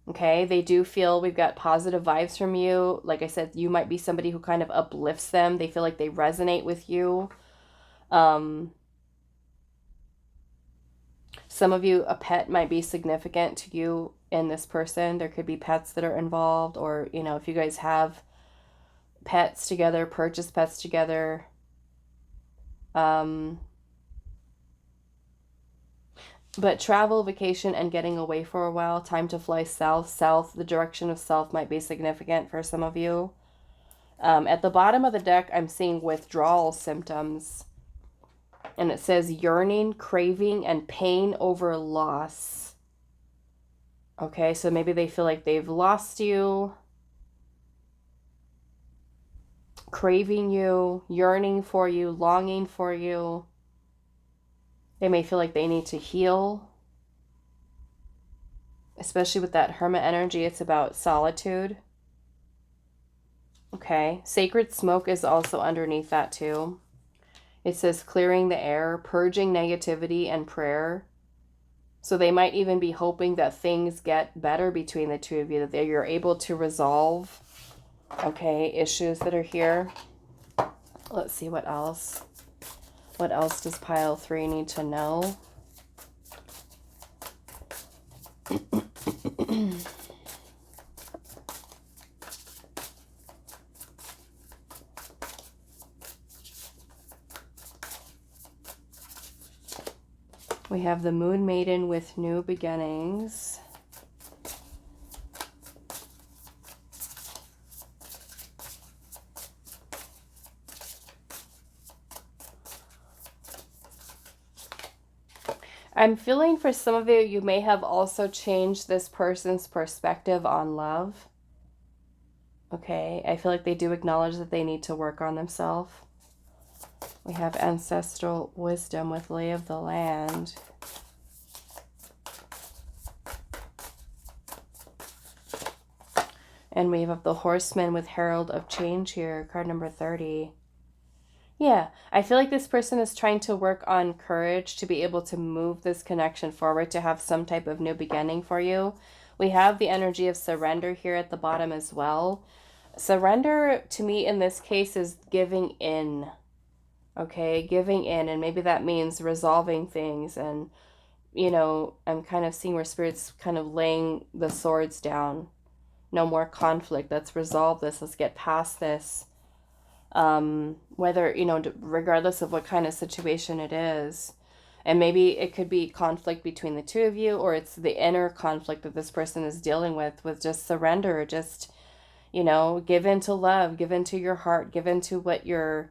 Okay, they do feel we've got positive vibes from you. Like I said, you might be somebody who kind of uplifts them. They feel like they resonate with you. Some of you, a pet might be significant to you in this person. There could be pets that are involved, or, you know, if you guys have pets together, purchase pets together. But travel, vacation, and getting away for a while. Time to fly south. South, the direction of south might be significant for some of you. At the bottom of the deck, I'm seeing withdrawal symptoms. And it says yearning, craving, and pain over loss. Okay, so maybe they feel like they've lost you. Craving you, yearning for you, longing for you. They may feel like they need to heal. Especially with that Hermit energy, it's about solitude. Okay, sacred smoke is also underneath that too. It says clearing the air, purging negativity, and prayer. So they might even be hoping that things get better between the two of you, that you're able to resolve, okay, issues that are here. Let's see what else. What else does pile 3 need to know? We have the Moon Maiden with new beginnings. I'm feeling for some of you, you may have also changed this person's perspective on love. Okay, I feel like they do acknowledge that they need to work on themselves. We have ancestral wisdom with lay of the land. And we have the horseman with herald of change here, card number 30. Yeah, I feel like this person is trying to work on courage to be able to move this connection forward, to have some type of new beginning for you. We have the energy of surrender here at the bottom as well. Surrender to me in this case is giving in. Okay, giving in, and maybe that means resolving things. And I'm kind of seeing where spirit's kind of laying the swords down. No more conflict. Let's resolve this. Let's get past this. Whether, regardless of what kind of situation it is. And maybe it could be conflict between the two of you, or it's the inner conflict that this person is dealing with just surrender, just, give into love, give into your heart, give into what your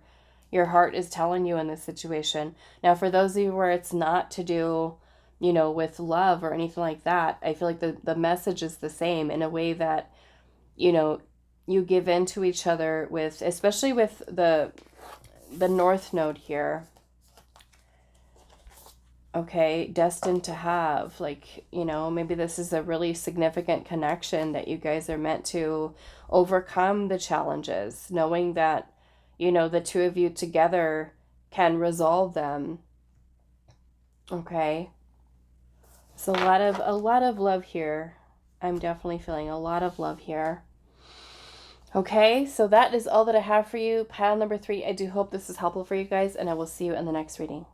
heart is telling you in this situation. Now, for those of you where it's not to do, with love or anything like that, I feel like the message is the same, in a way that, you give in to each other with, especially with the North Node here. Okay, destined to have, like, maybe this is a really significant connection that you guys are meant to overcome the challenges, knowing that, the two of you together can resolve them. Okay. So a lot of love here. I'm definitely feeling a lot of love here. Okay, so that is all that I have for you. Pile number 3. I do hope this is helpful for you guys, and I will see you in the next reading.